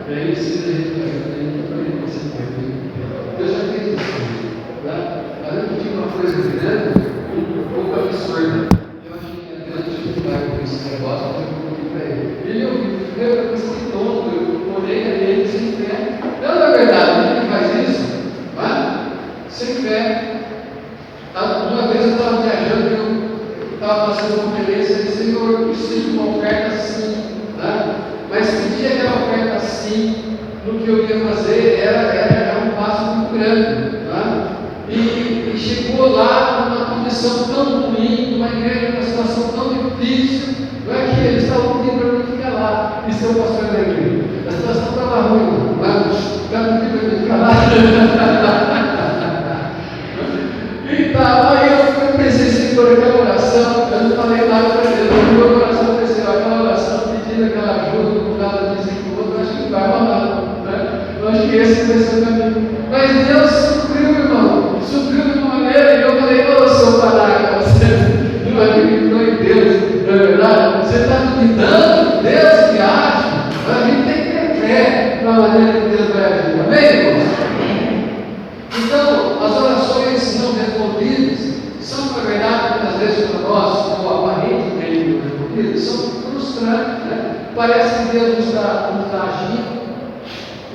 E aí ensina a gente para você ter. Deus já fez isso. Tá vendo que tinha uma coisa grande, um pouco absurda. Eu acho que Deus vai com esse negócio, preciso de uma oferta sim, né? Mas pedir aquela oferta sim, no que eu ia fazer era um passo muito grande, né? E chegou lá numa condição tão ruim, numa igreja, numa situação tão difícil, não é que eles estavam pedindo para mim ficar lá, e seu pastor da igreja, a situação estava ruim, mas estavam pedindo para mim ficar lá. Então, aí eu pensei assim, por aquela oração, eu não falei nada para Deus, no meu coração eu pensei, aquela oração pedindo aquela ajuda, por causa disso e do outro, eu acho que vai rolar, né? Eu acho que esse vai ser o caminho. Mas Deus supriu, irmão, supriu de uma maneira, e eu falei, ô seu parágrafo, você não acreditou em Deus, não é verdade? Você está duvidando, Deus que age, a gente tem que ter fé na maneira que Deus vai agir, amém, irmãos? Então, as orações não respondidas são, na verdade, muitas vezes para nós, como aparentemente não respondidas, são frustrantes, né? Parece que Deus não está agindo,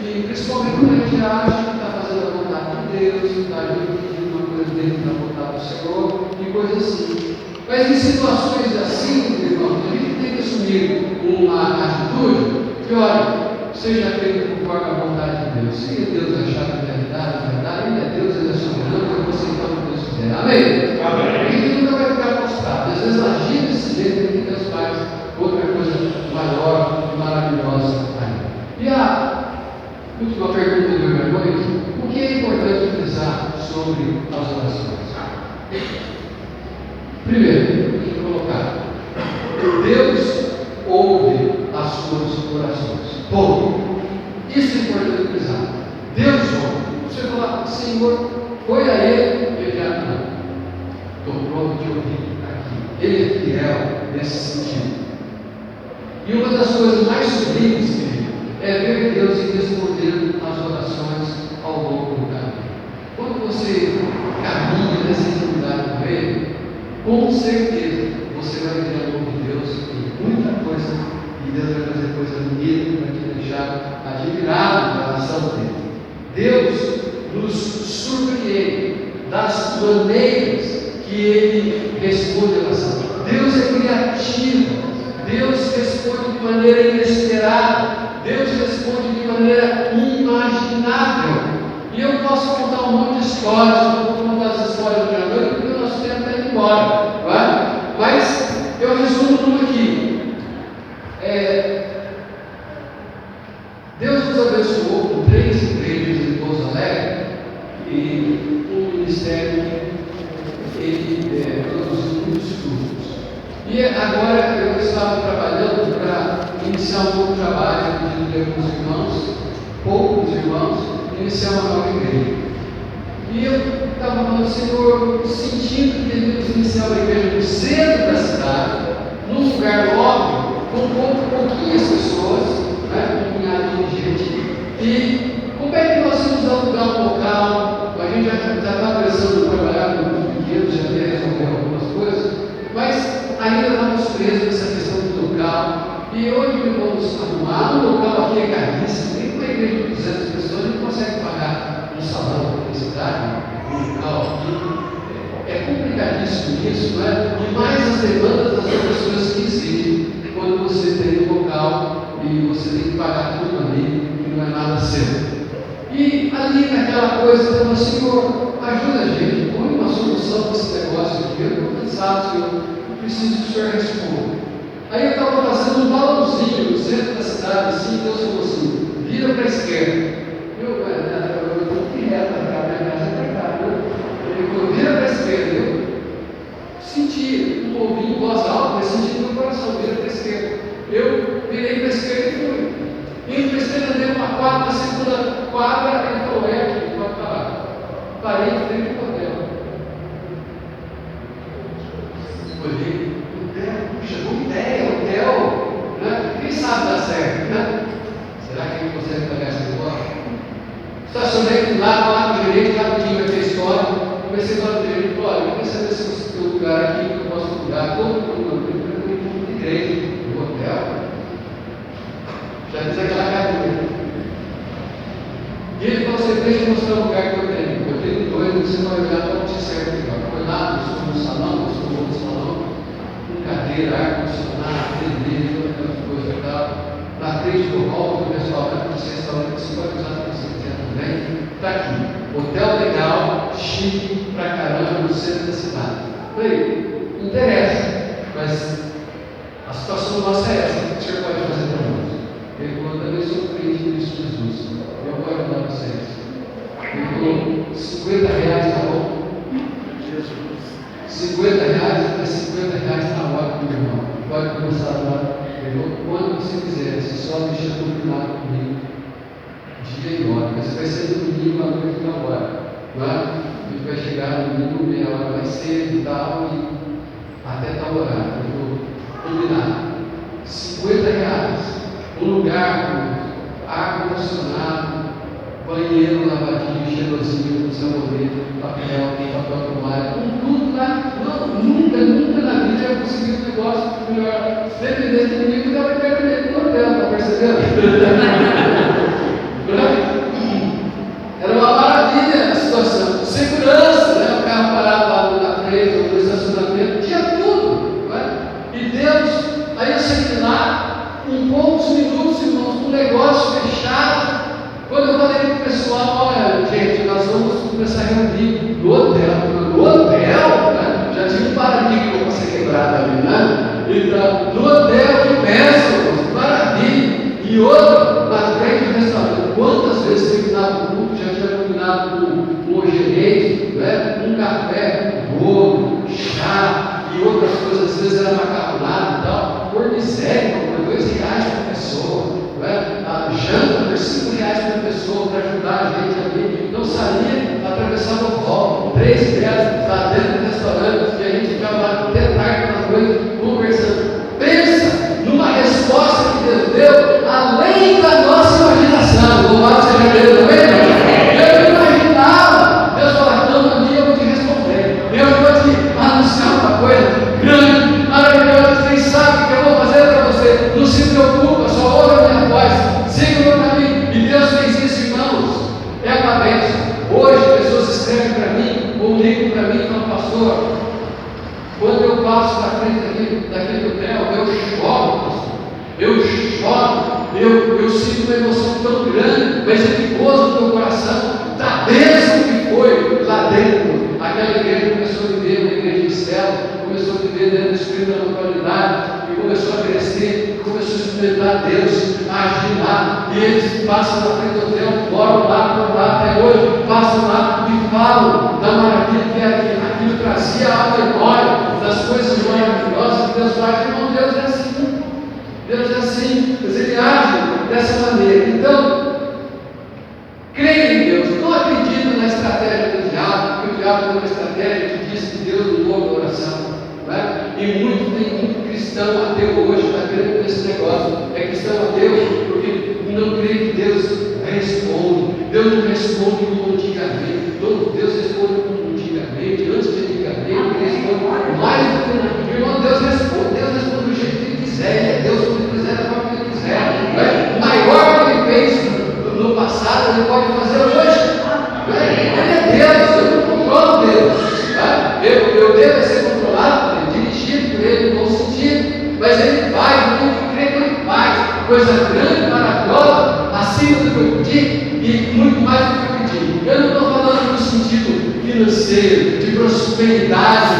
e principalmente quando a gente acha que está fazendo a vontade de Deus, está pedindo uma coisa dentro da vontade do Senhor, e coisas assim. Mas em situações assim, irmãos, a gente tem que assumir uma atitude que, olha, seja feito conforme a vontade de Deus. Se Deus achar que é verdade, Ele é Deus, Ele é soberano, eu vou aceitar o que Deus quiser. Amém? Amém. A gente nunca vai ficar frustrado. Às vezes agir desse jeito que Deus faz outra coisa maior e maravilhosa ainda. E a última pergunta do meu noite: o que é importante pensar sobre as orações? Primeiro, eu tenho que colocar: Deus ouve as suas orações. Bom, isso é importante pensar. Deus ouve. Você fala, Senhor, foi a Ele, Ele já não. Estou pronto de ouvir aqui. Ele é fiel nesse sentido. E uma das coisas mais sublimes, querido, é ver Deus respondendo as orações ao longo do caminho. Quando você caminha nessa intimidade com Ele, com certeza você vai ver a mão de Deus em muita coisa, e Deus vai fazer coisa bonita para te deixar admirado da ação dele. Deus nos surpreende das maneiras que Ele responde a oração. Deus é criativo, Deus responde de maneira inesperada, Deus responde de maneira inimaginável. E eu posso contar um monte de histórias, eu não vou contar as histórias de noite, porque o nosso tempo está indo embora, não é? Mas eu resumo tudo aqui. Deus nos abençoou com 3 igrejas em Pouso Alegre e um ministério que ele produziu muitos frutos. E agora eu estava trabalhando para iniciar um novo trabalho, pedindo de alguns irmãos, poucos irmãos, iniciar uma nova igreja. E eu estava falando, Senhor, sentindo que devíamos iniciar uma igreja no centro da cidade, num lugar nobre, com pouquinhas pessoas, né, um punhado de gente. E como é que nós íamos alugar um local? A gente já estava pensando em trabalhar com grupos pequenos, já até resolver algumas coisas, mas ainda estamos presos nessa questão do local. E hoje vamos arrumar um local aqui, é caríssimo, tem uma igreja de 200 pessoas, a gente consegue pagar um salão na cidade, um local aqui. É complicadíssimo isso, não é? E mais as demandas das outras coisas que existem quando você tem um local e você tem que pagar tudo ali e não é nada seu. E ali naquela coisa, eu falei, Senhor, ajuda a gente, põe uma solução para esse negócio aqui. Eu estou cansado, Senhor, eu preciso que o Senhor responda. Aí eu estava fazendo um balãozinho no centro da cidade, assim, Deus falou assim, vira para a esquerda. Eu estou aqui reto, minha casa é para cá, né? Ele falou, vira para a esquerda. Eu senti, não ouvi em voz alta, mas senti no meu coração, vira para a esquerda. Eu virei para a esquerda e fui. E para a esquerda deu uma quadra, na segunda quadra, ele falou, aqui, pode parar. Parei de frente do hotel. Olhei, hotel, chegou uma ideia, hotel, né? Quem sabe dar certo, né? Será que ele consegue pagar essa história? Estacionei lá no gerente, rapidinho vai ter história. Comecei a falar do gerente, olha, eu quero saber se você tem um lugar aqui que eu posso cuidar, todo mundo de igreja, no hotel. Já fiz aquela cadeira. E ele falou assim, deixa eu mostrar o lugar que eu tenho. Eu tenho 2, você vai olhar para onde serve melhor. Foi lá, nós fomos no salão, com cadeira, ar ar-condicionado, TV, toda aquela coisa e tal. Na frente do hall do restaurante, você restaurante, você pode usar se você quiser também. Está aqui. Hotel legal, chique pra caramba no centro da cidade. Falei, não interessa, mas a situação nossa é essa. O que o senhor pode fazer para nós? Ele falou, também sou crente em Cristo Jesus. Eu vou ajudar vocês. Ele falou, R$50, tá bom? 50 reais, mas 50 reais na hora, meu irmão. Pode começar a dar. Quando você quiser, você só deixa combinado comigo. Dia e hora. Mas vai ser domingo à noite na hora. Não é? A gente vai chegar no domingo meia hora mais cedo e tal, e até tal horário. Eu vou combinar. 50 reais. Um lugar com ar-condicionado, banheiro lavadinho, cheirosinho, com sabonete, papel toalha, com tudo lá. Nunca na vida eu consegui um negócio melhor. Dependendo de mim, eu estava perto do hotel, está percebendo? Era uma maravilha a situação. Segurança, né? O carro parado lá na frente, no estacionamento, tinha tudo. Né? E Deus, aí eu cheguei lá, em poucos minutos, irmãos, um negócio fechado. Quando eu falei para o pessoal, olha, gente, nós vamos começar a reunir no hotel, né? Já tinha um paradigma para ser quebrado ali, né? Então, no hotel de bênção, maravilha. E outro, na frente do restaurante. Quantas vezes terminava o culto, já tinha combinado com o gerente, né? Um café, um bolo, chá e outras coisas, às vezes era macarronado e tal, por miséria, por R$2 por pessoa, né? A janta por R$5 por pessoa para ajudar a gente ali. Não saía, atravessava o hall, 3 metros, lá dentro do restaurante, e a gente ficava lá até tarde da noite conversando. Pensa numa resposta que Deus deu além da nossa imaginação. Louvado seja Deus, também. Eu imaginava, Deus falava, não, ali eu vou te responder, eu vou te anunciar uma coisa grande, maravilhosa. Vocês sabem o que eu vou fazer para você. Não se preocupa, só ouve a minha voz, siga o meu caminho. E Deus fez isso, irmãos. É uma bênção. Hoje pessoas escrevem para mim, ou ligam para mim e falam, pastor, quando eu passo na frente daquele hotel, eu choro, eu sinto uma emoção tão grande, mas ele goza no meu coração, da bênção que foi lá dentro. Aquela igreja começou a viver, uma igreja de céu, começou a viver dentro do Espírito da localidade, e começou a crescer, começou a experimentar Deus, a agir lá, e eles passam na frente do hotel, moram lá, por lá, até hoje, passam lá e falam da maravilha que era aquilo, trazia a memória das coisas maravilhosas que Deus faz. Irmão, Deus é assim. Deus é assim, mas Ele age dessa maneira. Então, creia em Deus. Não acredita na estratégia do diabo, porque o diabo tem uma estratégia que diz que Deus não ouve a oração. Não é? E tem muito cristão ateu hoje está querendo esse negócio. É cristão ateu porque não crê que Deus responde. Deus não responde como antigamente. Deus responde como antigamente, antes de antigamente. Ele responde mais do que irmão. Deus responde do jeito que Ele quiser. Ele é Deus quando Ele quiser, da forma que Ele quiser. O maior que Ele fez no passado, Ele pode fazer hoje. Ele é Deus, eu não controlo Deus. Eu devo ser controlado, dirigido por Ele no bom sentido, mas Ele faz, eu tenho que crer que Ele faz coisa grande, maravilhosa, acima do que eu pedi e muito mais do que eu pedi. Eu não estou falando no sentido financeiro, de prosperidade,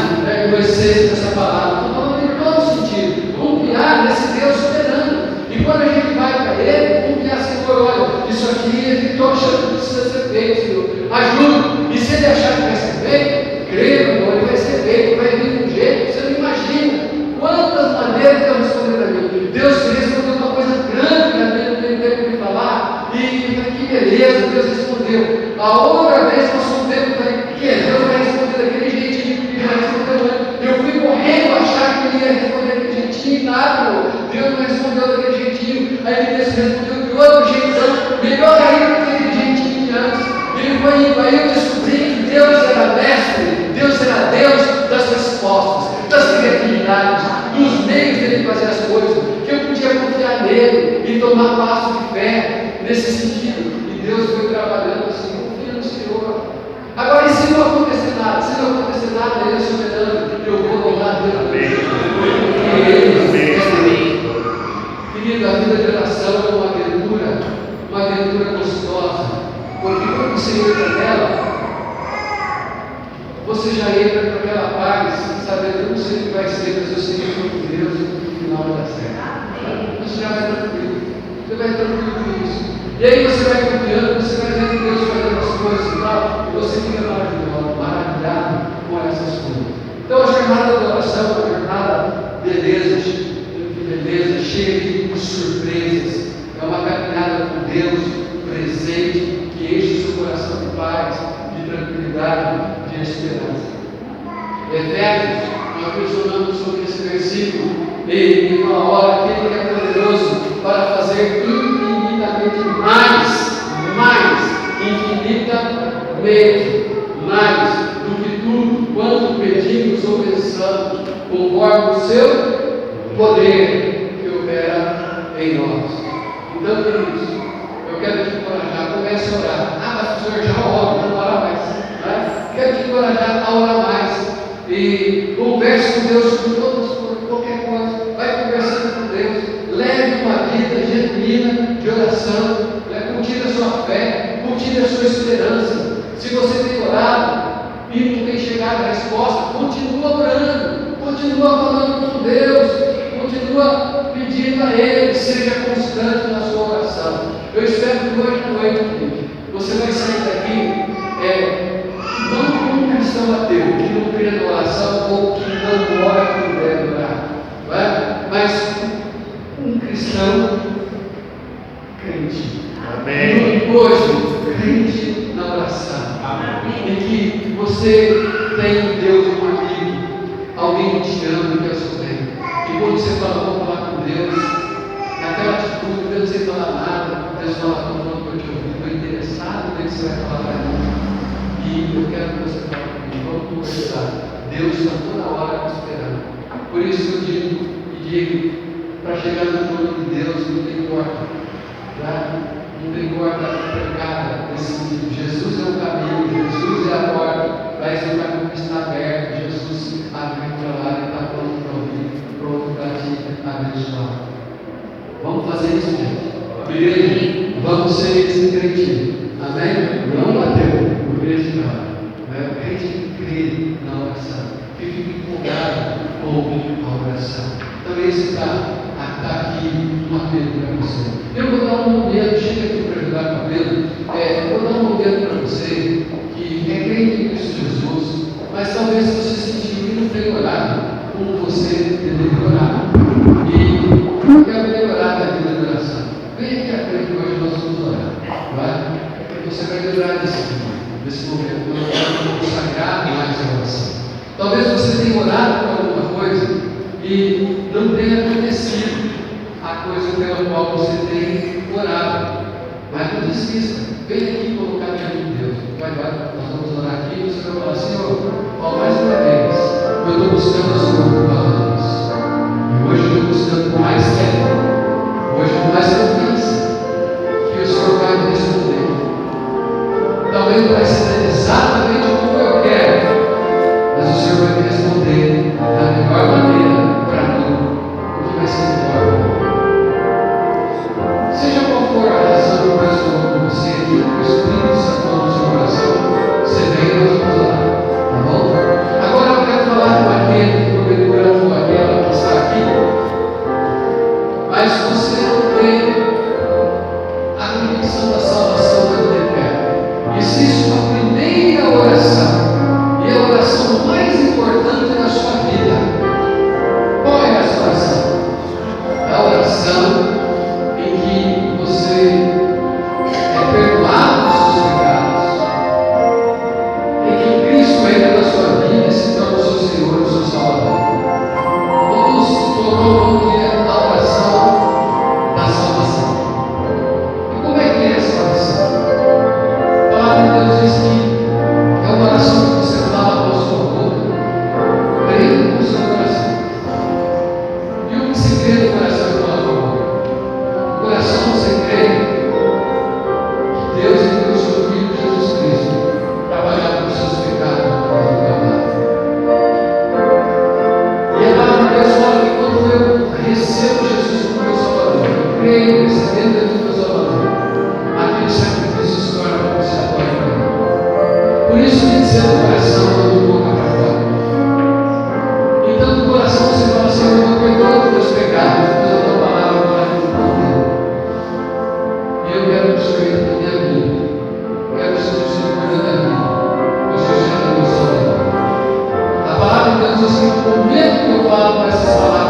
com essência dessa palavra, estou falando em todo sentido. Confiar nesse Deus soberano. E quando a gente vai para Ele, confiar, Senhor, olha, isso aqui estou achando que precisa ser feito, Senhor. Ajuda. E se Ele achar que vai ser feito, creia, irmão, Ele vai ser feito, vai vir de um jeito que você não imagina. Quantas maneiras Deus respondeu para mim. Deus respondeu uma coisa grande que a gente não tem tempo de falar. E que beleza, Deus respondeu. A outra vez passou um tempo e falei, que Deus vai responder daquele jeitinho que já respondeu antes. Eu fui correndo achar que Ele ia responder daquele jeitinho e nada, meu. Deus não respondeu daquele jeitinho. Aí Deus respondeu de outro jeitão, melhor ainda do que aquele jeitinho de antes. Ele foi indo, aí eu descobri que Deus era mestre, Deus era Deus das respostas, das criatividades, dos meios dele fazer as coisas, que eu podia confiar nele e tomar passo de fé nesse sentido. E Deus foi trabalhando assim, confia no Senhor. Agora, e se não acontecer nada? Se não acontecer nada, Ele é soberano, eu vou louvar Deus. Porque Ele você entra nela, você já entra com aquela paz, sabendo, eu não sei o que vai ser, mas eu sei que com Deus no final vai dar certo. Você já vai tranquilo. Você vai tranquilo com isso. E aí você vai confiando, você vai vendo Deus fazendo as coisas e tal, e você fica maravilhado com essas coisas. Então a jornada da oração é uma jornada beleza, cheia de surpresas. É uma caminhada com Deus presente, que enche o seu coração de paz, de tranquilidade, de esperança. Efésios, nós mencionamos sobre esse versículo, ele fala: ora, aquele que é poderoso para fazer infinitamente mais do que tudo quanto pedimos ou pensamos, conforme o seu poder que opera em nós. Então, queridos, eu quero te encorajar, comece a orar. Mas o senhor já ora, não ora mais, né? Quero te encorajar a orar mais e converse com Deus sobre qualquer coisa. Vai conversando com Deus, leve uma vida genuína de oração, cultive a sua fé, cultive a sua esperança. Se você tem orado e não tem chegado a resposta, continua orando, continua falando com Deus, continua pedindo a Ele, seja constante na sua oração. Eu espero que hoje à noite você vai sair daqui não como um cristão ateu, que não crê na oração ou que não ora como deve orar, não é? Mas um cristão crente. Amém. Hoje, crente na oração. Amém. E que você tem em Deus um amigo, alguém que te ama e quer o seu bem. E quando você fala, vou falar com Deus, naquela atitude, Deus não sei falar nada, Deus fala, estou falando para te ouvir, estou interessado no que você vai falar para mim. E eu quero que você fale comigo, vamos conversar. Deus está toda hora me esperando. Por isso eu digo, para chegar no trono de Deus não tem porta. Não tem porta trancada nesse sentido. Jesus é o caminho, Jesus é a porta, mas o caminho está aberto. Jesus abriu para lá e está pronto para ouvir, pronto para te abençoar. Vamos fazer isso, gente. Igreja, vamos ser esse crente. Amém? Não bateu, o crente não. O crente que crê na oração, que fica empolgado com a oração. Então esse está aqui um apelo para você. Eu vou dar um momento, chega aqui para ajudar com o apelo. Eu vou dar um momento para você que é crente em Cristo Jesus, mas talvez você sentiu que não tem orado como você deveria orar. E eu quero melhorar a vida de oração. Vem aqui à frente, hoje nós vamos orar. Vai? Você vai melhorar desse momento. Nós vamos consagrar mais a oração. Talvez você tenha orado por alguma coisa e não tenha acontecido a coisa pela qual você tem orado. Mas não desista. Vem aqui colocar diante de Deus. Vai, nós vamos orar aqui e você vai falar: Senhor, mais uma vez, eu estou buscando o Senhor por causa disso. E hoje eu estou buscando com mais tempo, hoje com mais confiança, que o Senhor vai me responder. Talvez não vai ser exatamente como eu quero, mas o Senhor vai me responder da melhor maneira para mim, o que vai ser melhor. Seja qual for a razão que Deus falou com você, que o Espírito Santo falou no seu coração, você vem e nós vamos orar, tá bom? Agora eu quero falar com aquele que porventura ou aquela que está aqui, mas você não tem a convicção da salvação dentro de pé. Existe uma primeira oração, e a oração mais importante da sua vida. Qual é essa oração? É a oração em que você é perdoado dos seus pecados, em que Cristo entra na sua vida e se torna o seu Senhor e o seu Salvador. Vamos tornou a oração da salvação. E como é que é essa oração? A palavra de Deus diz que é uma oração que você fala com a sua boca, crendo no seu coração. E o que se crê no coração e fala com a boca? No coração você crê que Deus enviou o seu Filho Jesus Cristo para pagar pelos seus pecados na cruz do Calvário. E a palavra de Deus fala que quando eu recebo Jesus como meu Salvador, eu creio, recebendo Jesus como meu Salvador, aquele sacrifício se torna propiciatório para mim. Por isso tem que ser do coração, não de boca para fora. Então, do coração você fala: Senhor, eu perdoo os meus pecados, mas a tua palavra agora me condena. E eu quero que o Senhor entre na minha vida. Quero que o Senhor seja o da minha vida. Que o Senhor seja abençoado. A palavra de Deus diz que no momento que eu falo com essas palavras,